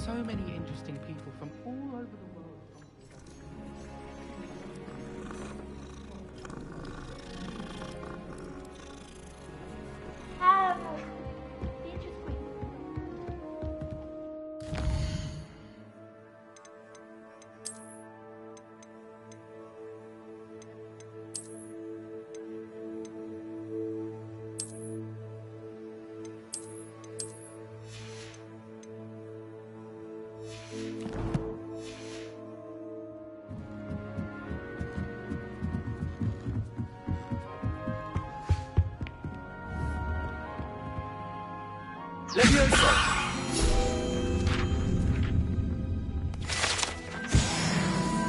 So many interesting people from all over the world. Levioso!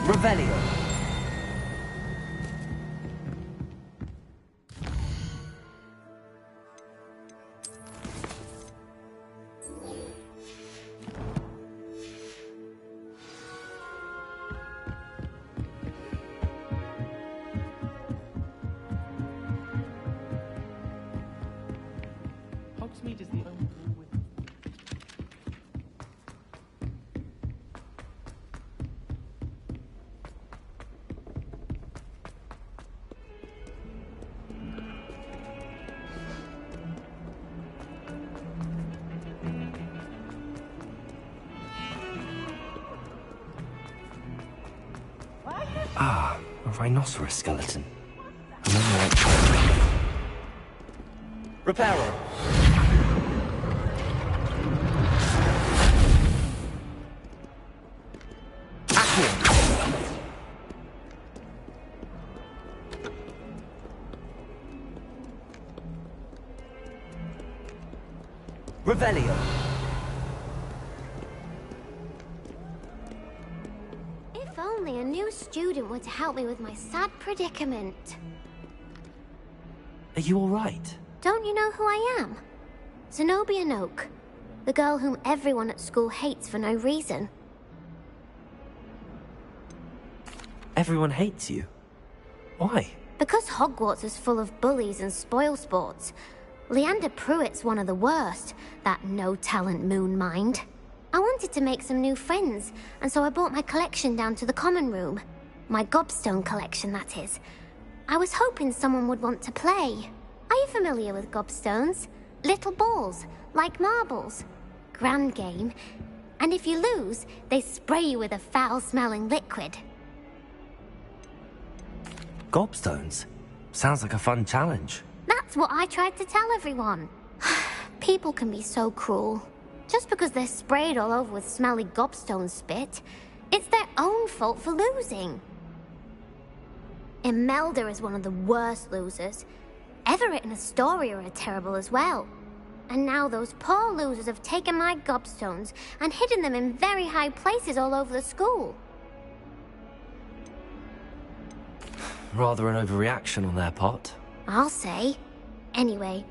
Revelio! Hogsmeade is the only room with... Ah, a rhinoceros skeleton. Reparo! Revelio! If only a new student were to help me with my sad predicament. Are you all right? Don't you know who I am? Zenobia Noak, the girl whom everyone at school hates for no reason. Everyone hates you. Why? Because Hogwarts is full of bullies and spoilsports. Leander Pruitt's one of the worst, that no-talent moon mind. I wanted to make some new friends, and so I brought my collection down to the common room. My gobstone collection, that is. I was hoping someone would want to play. Are you familiar with gobstones? Little balls, like marbles. Grand game. And if you lose, they spray you with a foul-smelling liquid. Gobstones? Sounds like a fun challenge. That's what I tried to tell everyone. People can be so cruel. Just because they're sprayed all over with smelly gobstone spit, it's their own fault for losing. Imelda is one of the worst losers. Everett and Astoria are terrible as well. And now those poor losers have taken my gobstones and hidden them in very high places all over the school. Rather an overreaction on their part. I'll say. Anyway,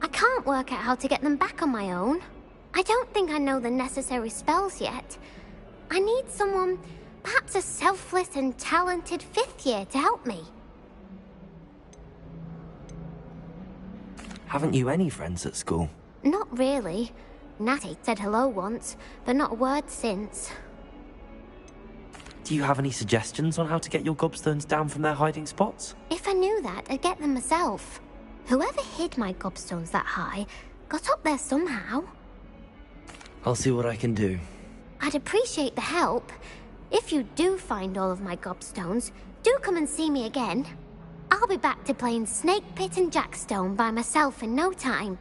I can't work out how to get them back on my own. I don't think I know the necessary spells yet. I need someone, perhaps a selfless and talented fifth year to help me. Haven't you any friends at school? Not really. Natty said hello once, but not a word since. Do you have any suggestions on how to get your gobstones down from their hiding spots? If I knew that, I'd get them myself. Whoever hid my gobstones that high got up there somehow. I'll see what I can do. I'd appreciate the help. If you do find all of my gobstones, do come and see me again. I'll be back to playing Snake Pit and Jackstone by myself in no time.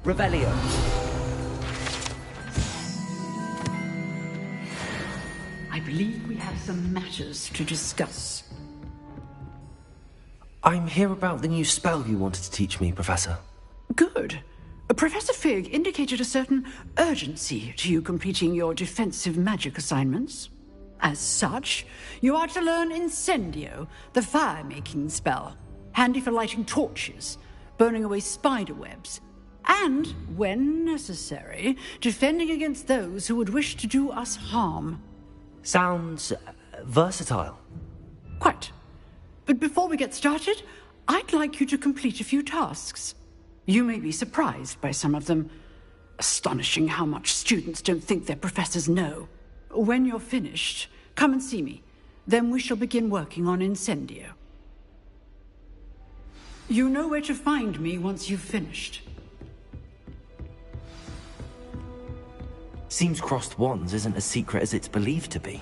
Revelio. I believe we have some matters to discuss. I'm here about the new spell you wanted to teach me, Professor. Good. Professor Fig indicated a certain urgency to you completing your defensive magic assignments. As such, you are to learn Incendio, the fire-making spell, handy for lighting torches, burning away spider webs, and, when necessary, defending against those who would wish to do us harm. Sounds versatile. Quite. But before we get started, I'd like you to complete a few tasks. You may be surprised by some of them. Astonishing how much students don't think their professors know. When you're finished, come and see me. Then we shall begin working on Incendio. You know where to find me once you've finished. Seems crossed wands isn't as secret as it's believed to be.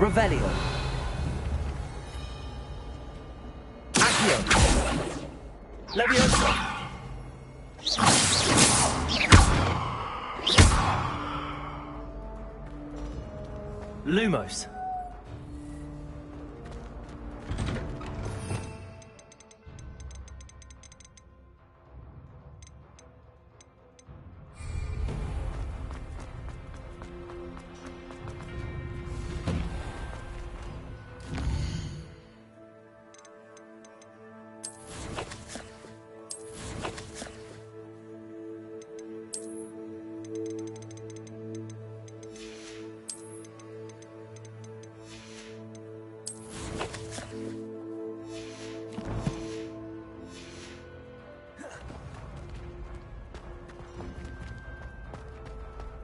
Revelio. Accio. Leviosa. Lumos.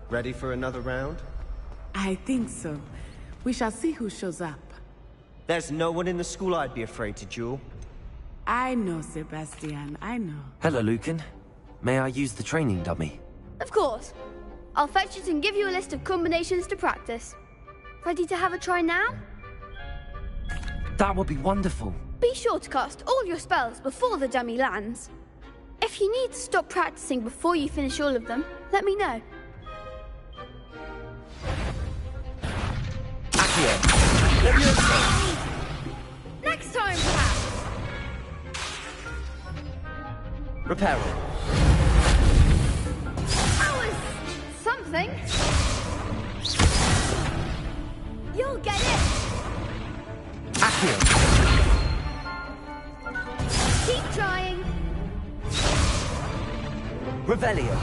Ready for another round? I think so. We shall see who shows up. There's no one in the school I'd be afraid to duel. I know, Sebastian, I know. Hello, Lucan. May I use the training dummy? Of course. I'll fetch it and give you a list of combinations to practice. Ready to have a try now? That would be wonderful. Be sure to cast all your spells before the dummy lands. If you need to stop practicing before you finish all of them, let me know. Next time, perhaps. Reparo. That was something. You'll get it. Accio. Keep trying. Revelio.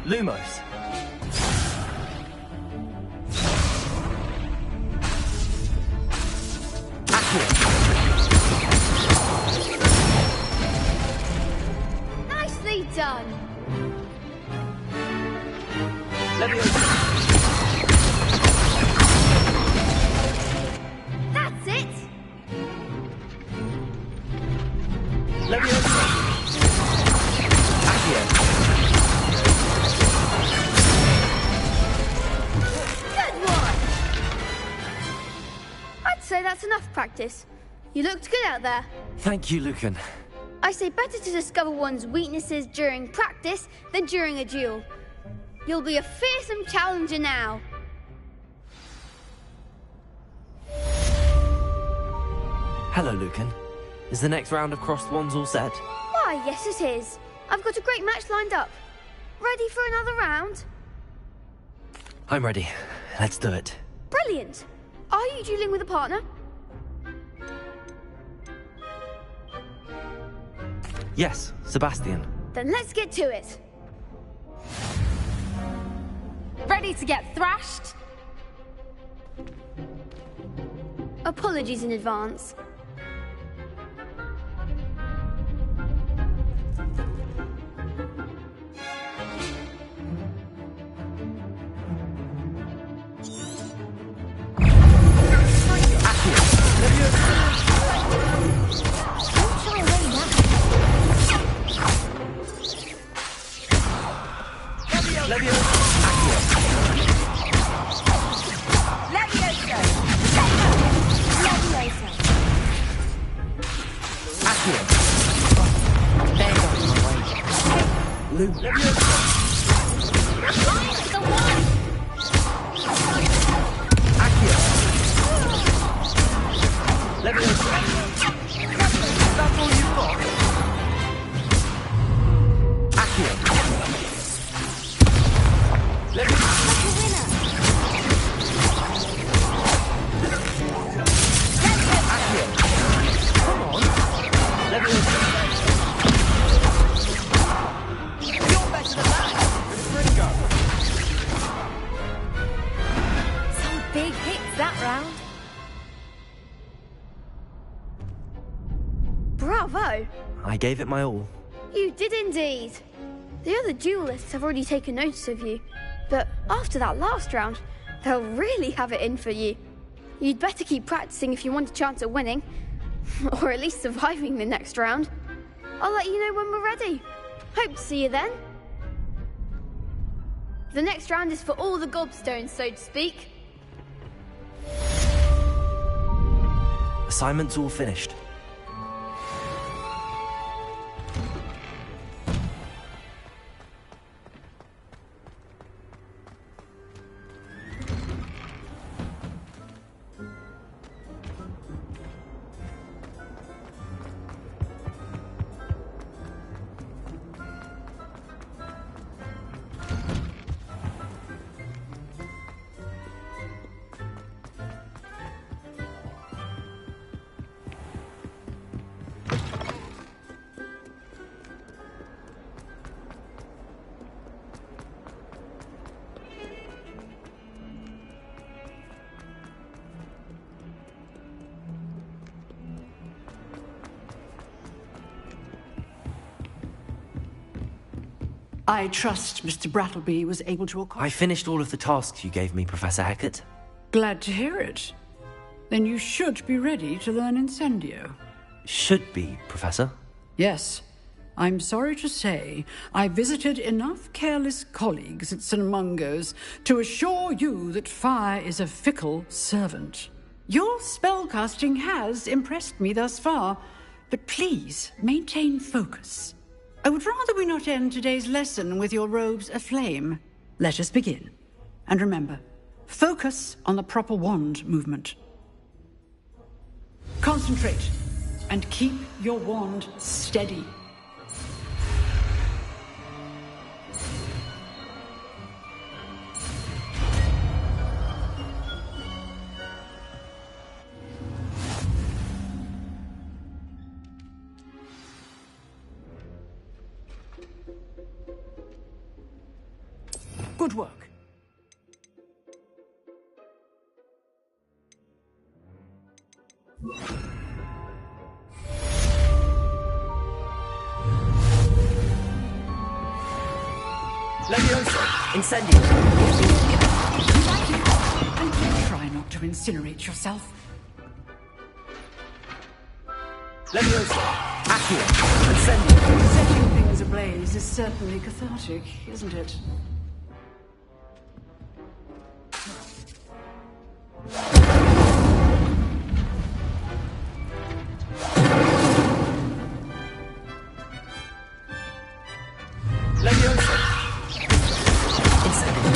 Lumos. Accio. Nicely done. That's it. That's enough practice. You looked good out there. Thank you, Lucan. I say better to discover one's weaknesses during practice than during a duel. You'll be a fearsome challenger now. Hello, Lucan. Is the next round of crossed wands all set? Why, yes it is. I've got a great match lined up. Ready for another round? I'm ready. Let's do it. Brilliant. Are you dueling with a partner? Yes, Sebastian. Then let's get to it. Ready to get thrashed? Apologies in advance. Bravo! I gave it my all. You did indeed. The other duelists have already taken notice of you, but after that last round, they'll really have it in for you. You'd better keep practicing if you want a chance at winning. Or at least surviving the next round. I'll let you know when we're ready. Hope to see you then. The next round is for all the gobstones, so to speak. Assignment's all finished. I trust Mr. Brattleby was able to accomplish. I finished all of the tasks you gave me, Professor Hecat. Glad to hear it. Then you should be ready to learn Incendio. Should be, Professor. Yes. I'm sorry to say, I visited enough careless colleagues at St. Mungo's to assure you that fire is a fickle servant. Your spellcasting has impressed me thus far, but please maintain focus. I would rather we not end today's lesson with your robes aflame. Let us begin. And remember, focus on the proper wand movement. Concentrate, and keep your wand steady. Good work. Leviosa! Incendio! And do try not to incinerate yourself. Leviosa! Accio! Incendio! Setting things ablaze is certainly cathartic, isn't it? Leviosa! Incendio!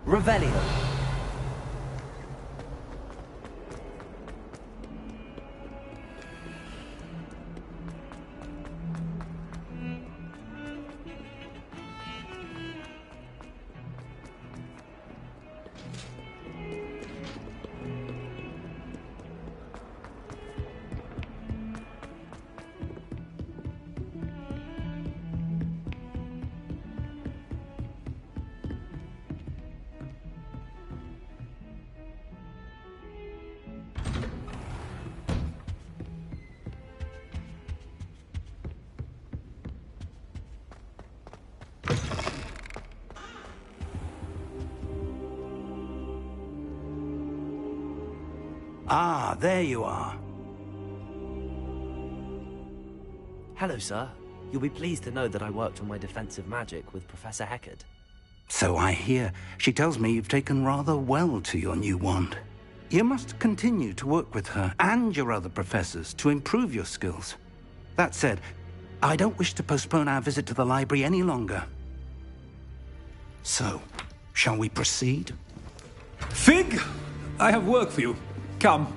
Revelio! Ah, there you are. Hello, sir. You'll be pleased to know that I worked on my defensive magic with Professor Hecat. So I hear. She tells me you've taken rather well to your new wand. You must continue to work with her and your other professors to improve your skills. That said, I don't wish to postpone our visit to the library any longer. So, shall we proceed? Fig! I have work for you. Come.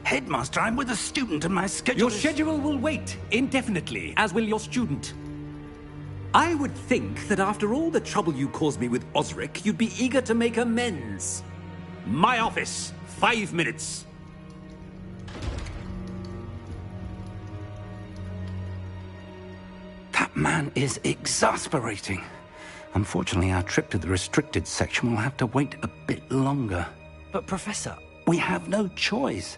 Headmaster, I'm with a student and my schedule Your schedule will wait indefinitely, as will your student. I would think that after all the trouble you caused me with Osric, you'd be eager to make amends. My office, 5 minutes. That man is exasperating. Unfortunately, our trip to the restricted section will have to wait a bit longer. But, Professor... We have no choice.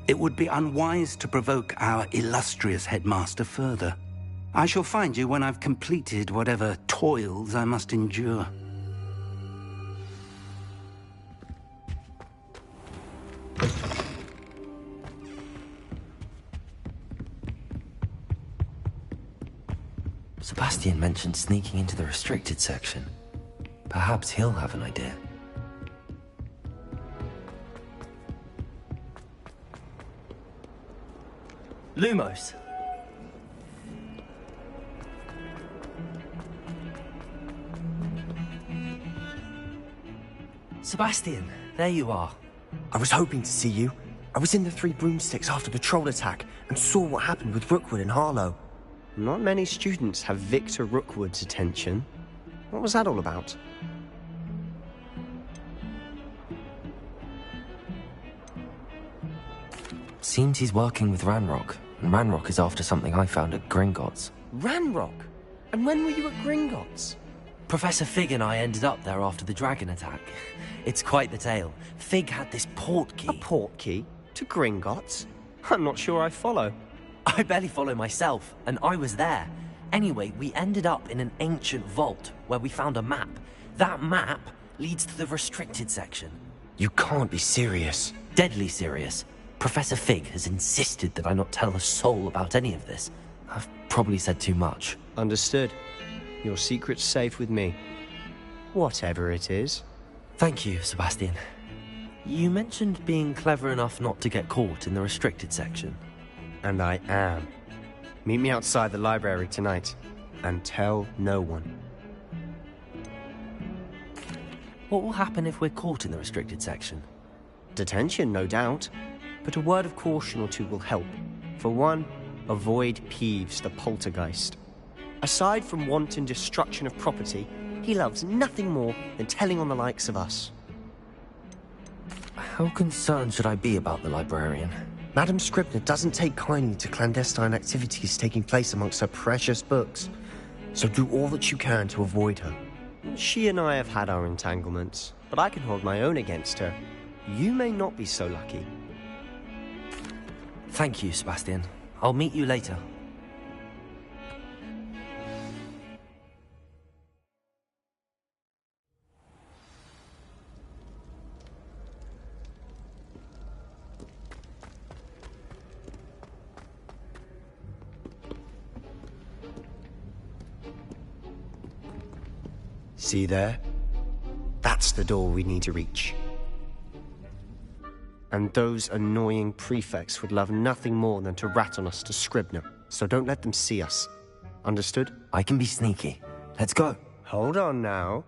It would be unwise to provoke our illustrious headmaster further. I shall find you when I've completed whatever toils I must endure. Sebastian mentioned sneaking into the restricted section. Perhaps he'll have an idea. Lumos. Sebastian, there you are. I was hoping to see you. I was in the Three Broomsticks after the troll attack and saw what happened with Rookwood and Harlow. Not many students have Victor Rookwood's attention. What was that all about? Seems he's working with Ranrock, and Ranrock is after something I found at Gringotts. Ranrock? And when were you at Gringotts? Professor Fig and I ended up there after the dragon attack. It's quite the tale. Fig had this port key. A port key? To Gringotts? I'm not sure I follow. I barely follow myself, and I was there. Anyway, we ended up in an ancient vault where we found a map. That map leads to the restricted section. You can't be serious. Deadly serious. Professor Fig has insisted that I not tell a soul about any of this. I've probably said too much. Understood. Your secret's safe with me. Whatever it is. Thank you, Sebastian. You mentioned being clever enough not to get caught in the restricted section. And I am. Meet me outside the library tonight, and tell no one. What will happen if we're caught in the restricted section? Detention, no doubt. But a word of caution or two will help. For one, avoid Peeves, the poltergeist. Aside from wanton destruction of property, he loves nothing more than telling on the likes of us. How concerned should I be about the librarian? Madame Scribner doesn't take kindly to clandestine activities taking place amongst her precious books, so do all that you can to avoid her. She and I have had our entanglements, but I can hold my own against her. You may not be so lucky. Thank you, Sebastian. I'll meet you later. See there? That's the door we need to reach. And those annoying prefects would love nothing more than to rat on us to Scribner, so don't let them see us. Understood? I can be sneaky. Let's go. Hold on now.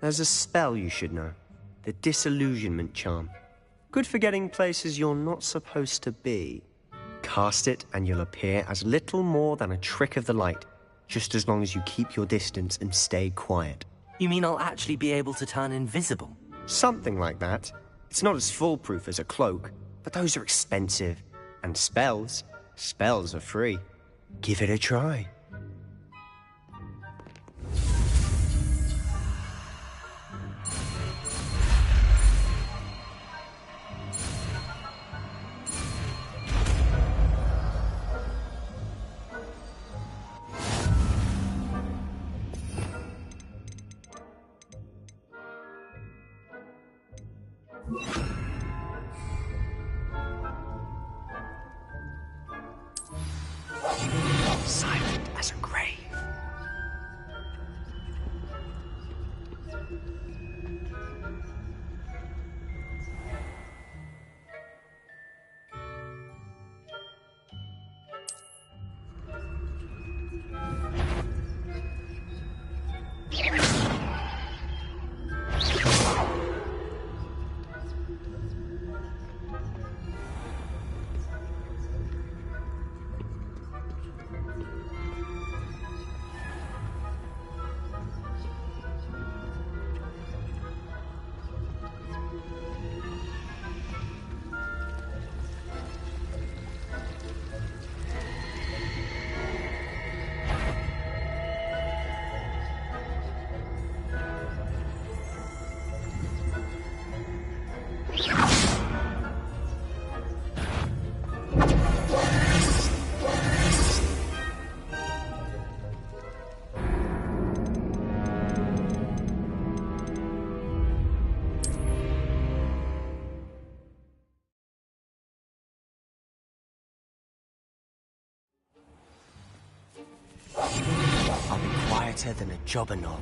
There's a spell you should know. The Disillusionment Charm. Good for getting places you're not supposed to be. Cast it and you'll appear as little more than a trick of the light, just as long as you keep your distance and stay quiet. You mean I'll actually be able to turn invisible? Something like that. It's not as foolproof as a cloak, but those are expensive. And spells are free. Give it a try. Silent as a grave. better than a jobberknoll.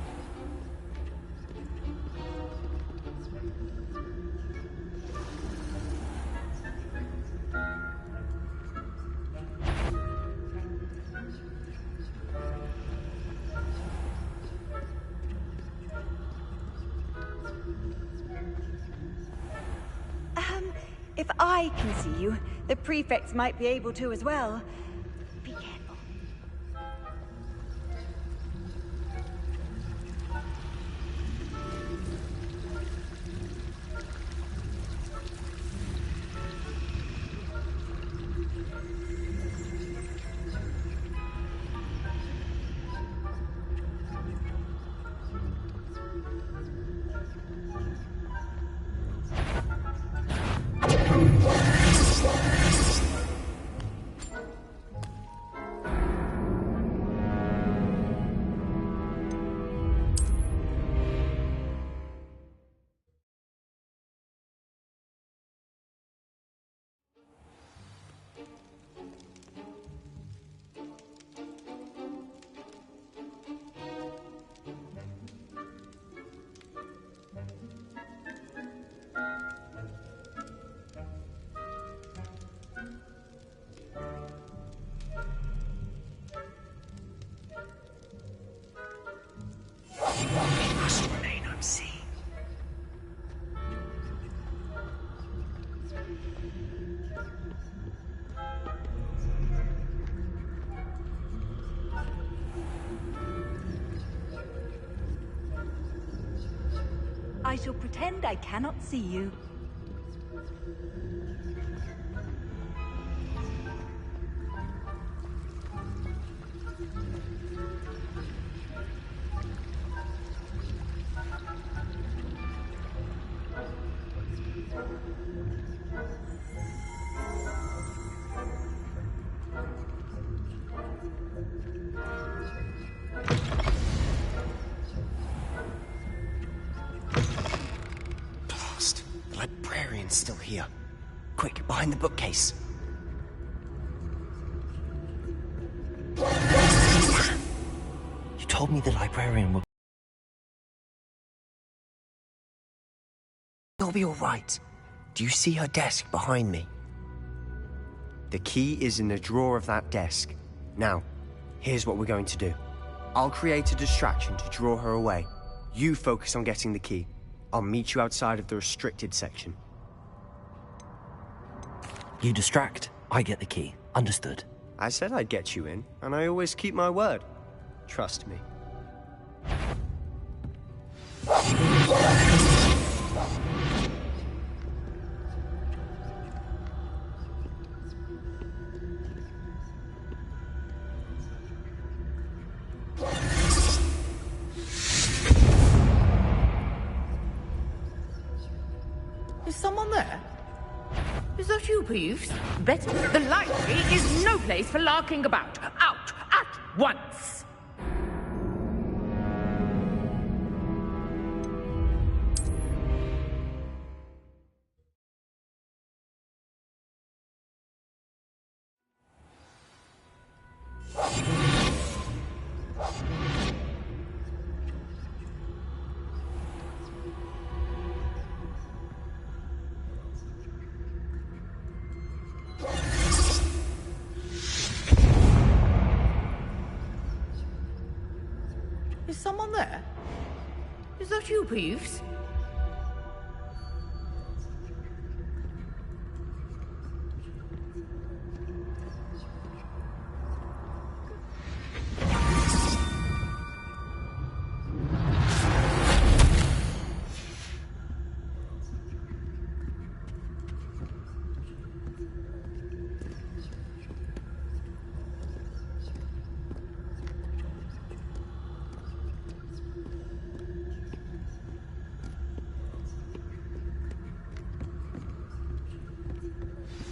If I can see you, the prefects might be able to as well. Be careful. I shall pretend I cannot see you. Still here. Quick, behind the bookcase. You told me the librarian would... It'll be all right. Do you see her desk behind me? The key is in the drawer of that desk. Now, here's what we're going to do. I'll create a distraction to draw her away. You focus on getting the key. I'll meet you outside of the restricted section. You distract, I get the key. Understood. I said I'd get you in, and I always keep my word. Trust me. Is someone there? Is that you, Peeves? Better. The library is no place for larking about. Out at once! Is someone there? Is that you, Peeves?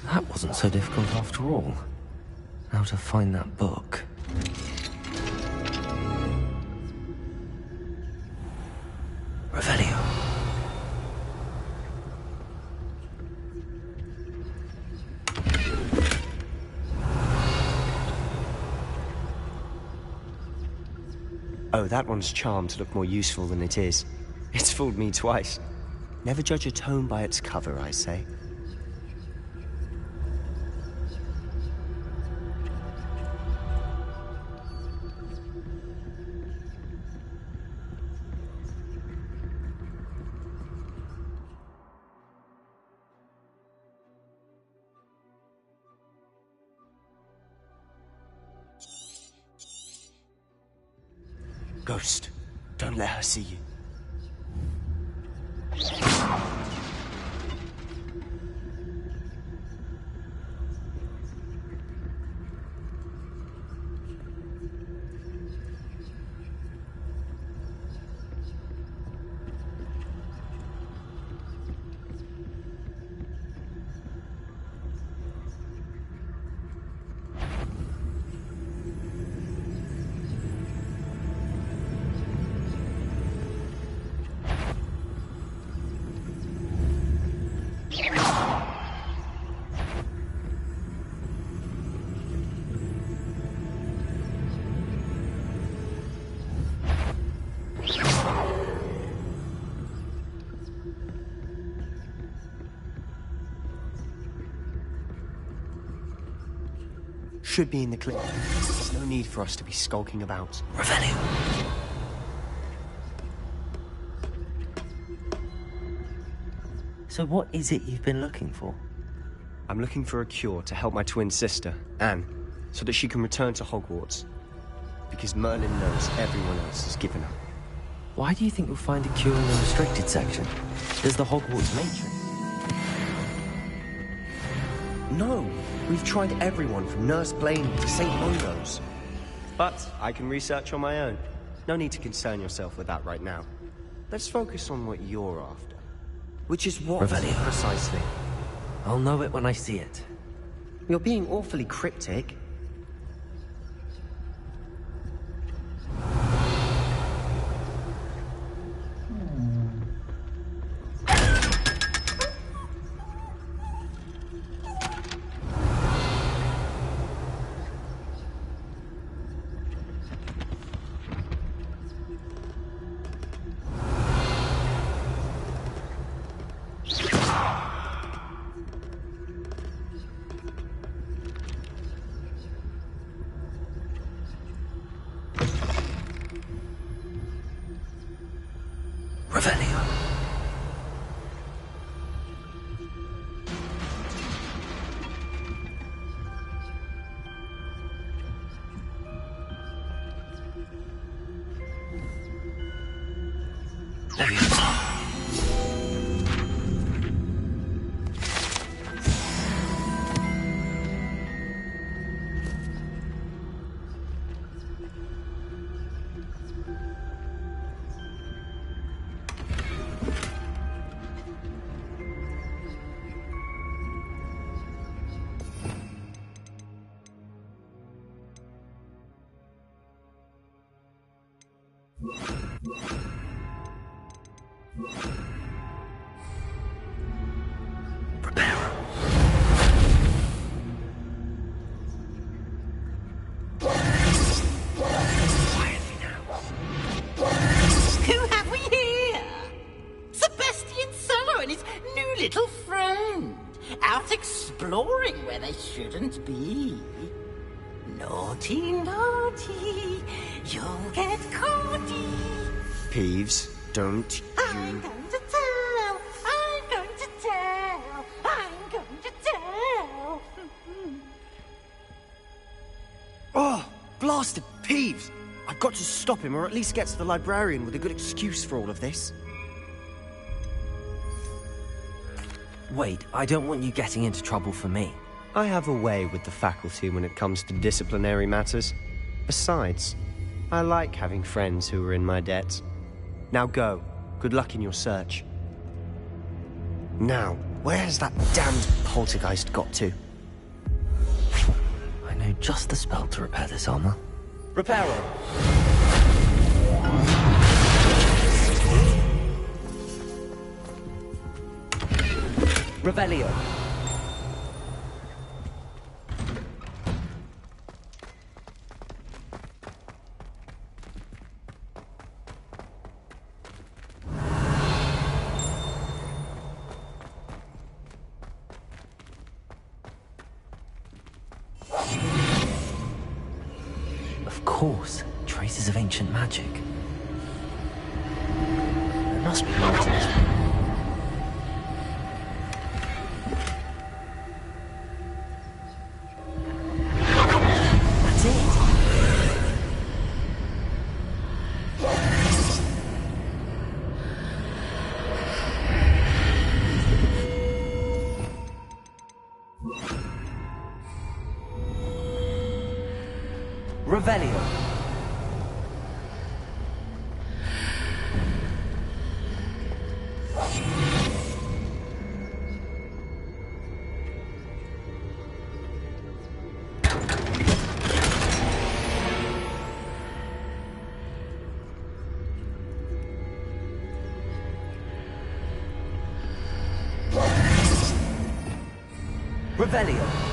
That wasn't so difficult after all. How to find that book. Revelio. Oh, that one's charmed to look more useful than it is. It's fooled me twice. Never judge a tome by its cover, I say. Ghost, don't let her see you. Should be in the clinic. There's no need for us to be skulking about. Revelio. So what is it you've been looking for? I'm looking for a cure to help my twin sister, Anne, so that she can return to Hogwarts. Because Merlin knows everyone else has given up. Why do you think you'll find a cure in the restricted section? There's the Hogwarts matron. No, we've tried everyone from Nurse Blaney to St. Mungo's. But I can research on my own. No need to concern yourself with that right now. Let's focus on what you're after. Which is what? Revelio. Precisely. I'll know it when I see it. You're being awfully cryptic. Revelio. There he is. Little friend, out exploring where they shouldn't be. Naughty, naughty, you'll get caughty. Peeves, don't you... I'm going to tell, I'm going to tell, I'm going to tell. Oh, blasted Peeves! I've got to stop him, or at least get to the librarian with a good excuse for all of this. Wait, I don't want you getting into trouble for me. I have a way with the faculty when it comes to disciplinary matters. Besides, I like having friends who are in my debt. Now go. Good luck in your search. Now, where has that damned poltergeist got to? I know just the spell to repair this armor. Reparo! Revelio. course, traces of ancient magic. There must be more to this. That's it. Revelio. Revelio.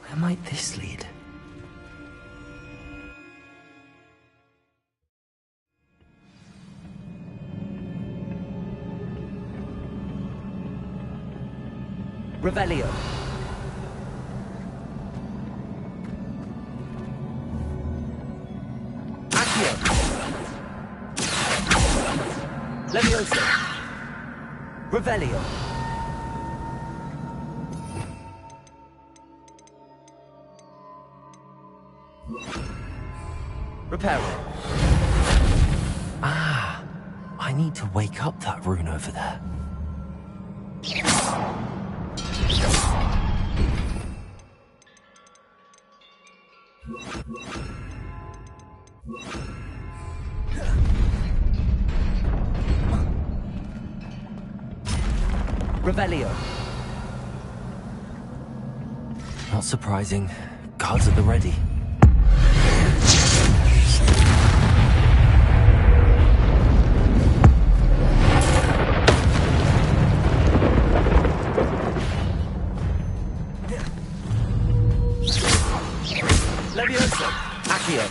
Where might this lead? Revelio. Accio. Levioso. Revelio. Reparo. Ah, I need to wake up that rune over there. Revelio. Not surprising. Guards at the ready. Levioso. Accio.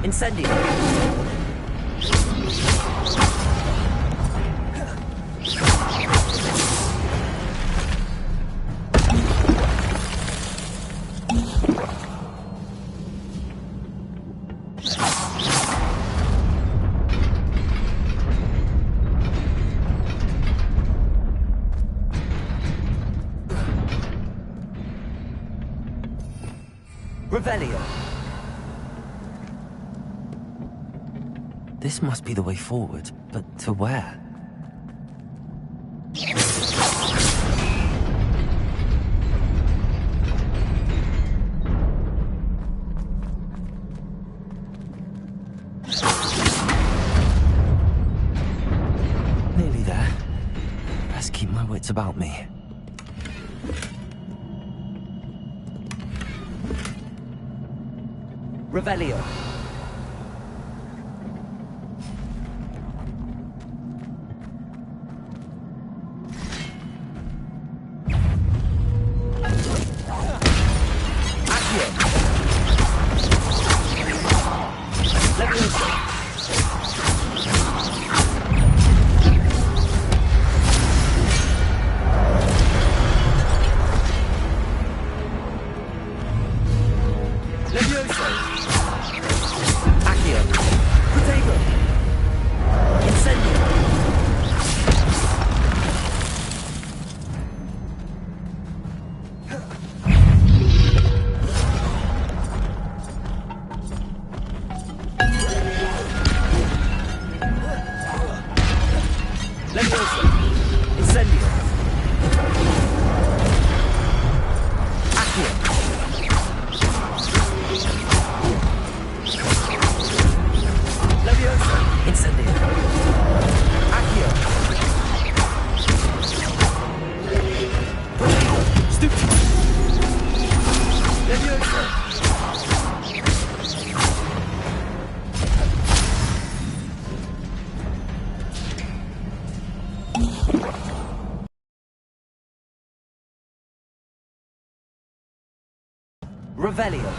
Incendio. Revelio. This must be the way forward, but to where? Nearly there. Best keep my wits about me. Revelio. Revelio.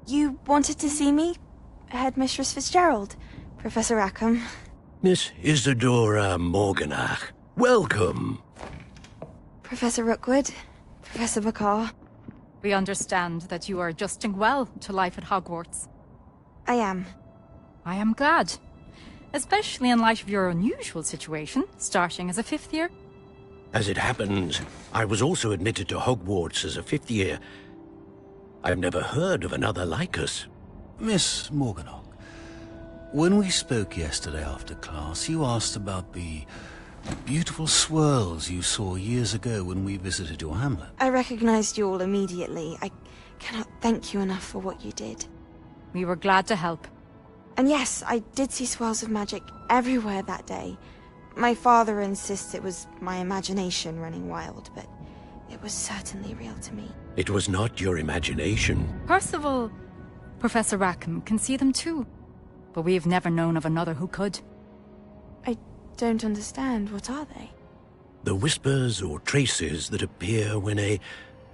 You wanted to see me? Headmistress Fitzgerald, Professor Rackham. Miss Isadora Morganach, welcome. Professor Rookwood, Professor Bakar. We understand that you are adjusting well to life at Hogwarts. I am. I am glad. Especially in light of your unusual situation, starting as a 5th year. As it happens, I was also admitted to Hogwarts as a 5th year. I've never heard of another like us. Miss Morganach, when we spoke yesterday after class, you asked about the beautiful swirls you saw years ago when we visited your hamlet. I recognized you all immediately. I cannot thank you enough for what you did. We were glad to help. And yes, I did see swirls of magic everywhere that day. My father insists it was my imagination running wild, but it was certainly real to me. It was not your imagination. Percival, Professor Rackham can see them too. But we've never known of another who could. I don't understand. What are they? The whispers or traces that appear when a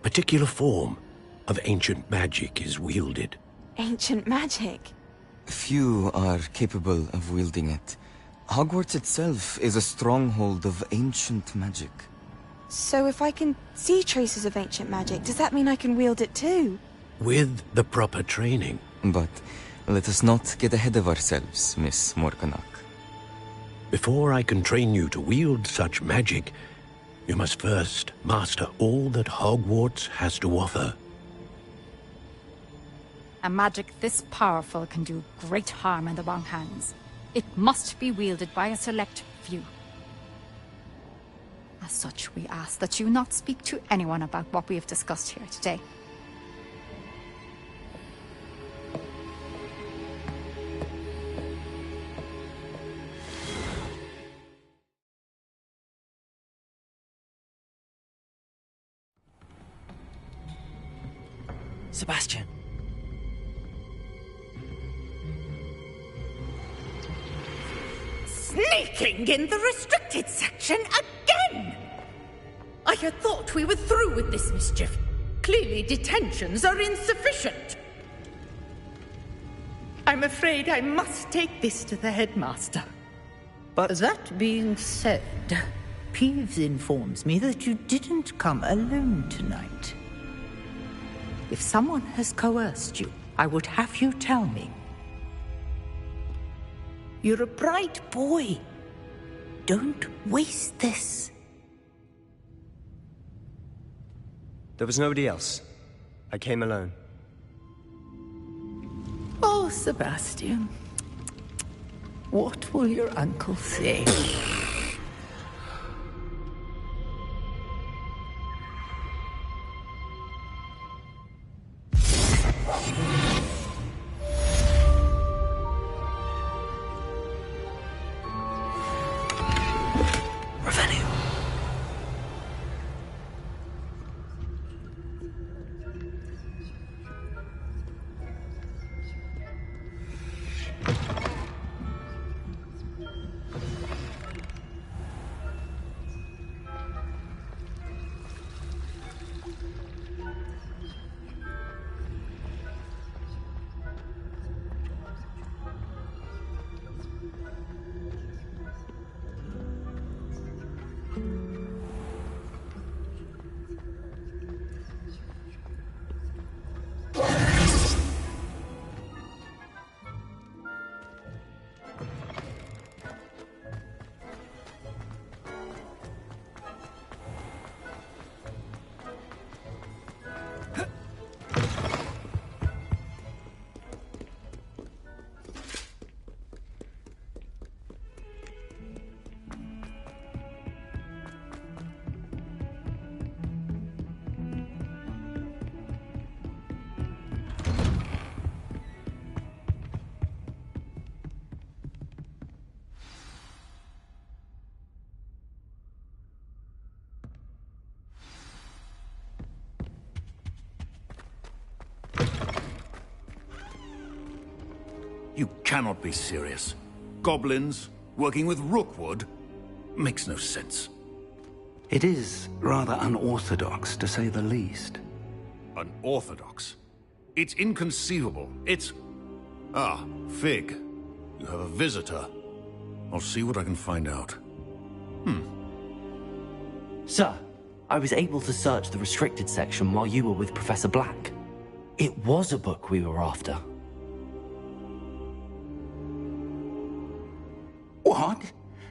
particular form of ancient magic is wielded. Ancient magic? Few are capable of wielding it. Hogwarts itself is a stronghold of ancient magic. So if I can see traces of ancient magic, does that mean I can wield it too? With the proper training. But let us not get ahead of ourselves, Miss Morganach. Before I can train you to wield such magic, you must first master all that Hogwarts has to offer. A magic this powerful can do great harm in the wrong hands. It must be wielded by a select few. As such, we ask that you not speak to anyone about what we have discussed here today. Sebastian. Sneaking in the restricted section again! I had thought we were through with this mischief. Clearly detentions are insufficient. I'm afraid I must take this to the headmaster. But that being said, Peeves informs me that you didn't come alone tonight. If someone has coerced you, I would have you tell me. You're a bright boy. Don't waste this. there was nobody else. I came alone. Oh, Sebastian. What will your uncle say? You cannot be serious. Goblins working with Rookwood makes no sense. It is rather unorthodox, to say the least. Unorthodox? It's inconceivable. It's... Ah, Fig. You have a visitor. I'll see what I can find out. Sir, I was able to search the restricted section while you were with Professor Black. It was a book we were after. What?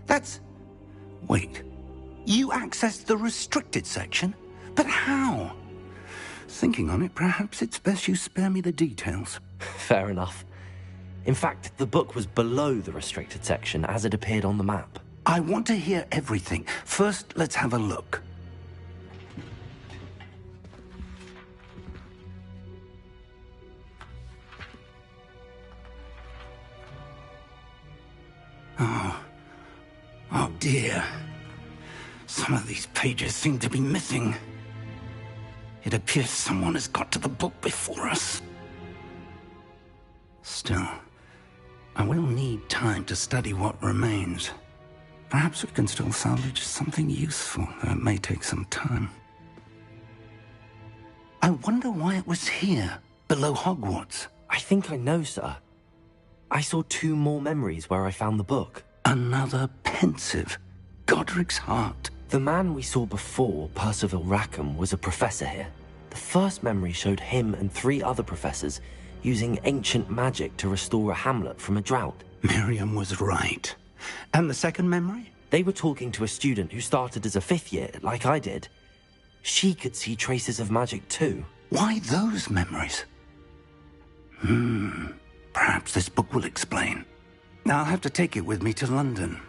That's... Wait. You accessed the restricted section? But how? Thinking on it, perhaps it's best you spare me the details. Fair enough. In fact, the book was below the restricted section as it appeared on the map. I want to hear everything. First, let's have a look. Oh dear. Some of these pages seem to be missing. It appears someone has got to the book before us. Still, I will need time to study what remains. Perhaps we can still salvage something useful, though it may take some time. I wonder why it was here, below Hogwarts. I think I know, sir. I saw 2 more memories where I found the book. Another pensive. Godric's heart. The man we saw before, Percival Rackham, was a professor here. The first memory showed him and 3 other professors using ancient magic to restore a hamlet from a drought. Miriam was right. And the second memory? They were talking to a student who started as a 5th year, like I did. She could see traces of magic too. Why those memories? Perhaps this book will explain. I'll have to take it with me to London.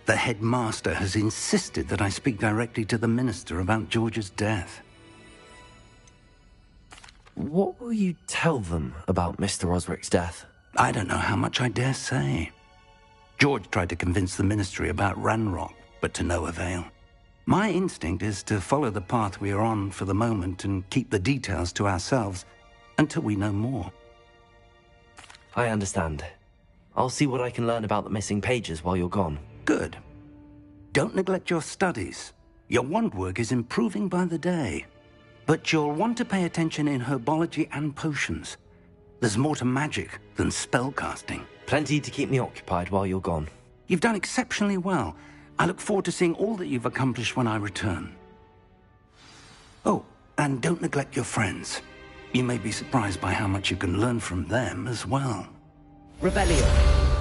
The headmaster has insisted that I speak directly to the minister about George's death. What will you tell them about Mr. Osric's death? I don't know how much I dare say. George tried to convince the ministry about Ranrock, but to no avail. My instinct is to follow the path we are on for the moment and keep the details to ourselves until we know more. I understand. I'll see what I can learn about the missing pages while you're gone. Good. Don't neglect your studies. Your wand work is improving by the day. But you'll want to pay attention in herbology and potions. There's more to magic than spellcasting. Plenty to keep me occupied while you're gone. You've done exceptionally well. I look forward to seeing all that you've accomplished when I return. Oh, and don't neglect your friends. You may be surprised by how much you can learn from them as well. Revelio.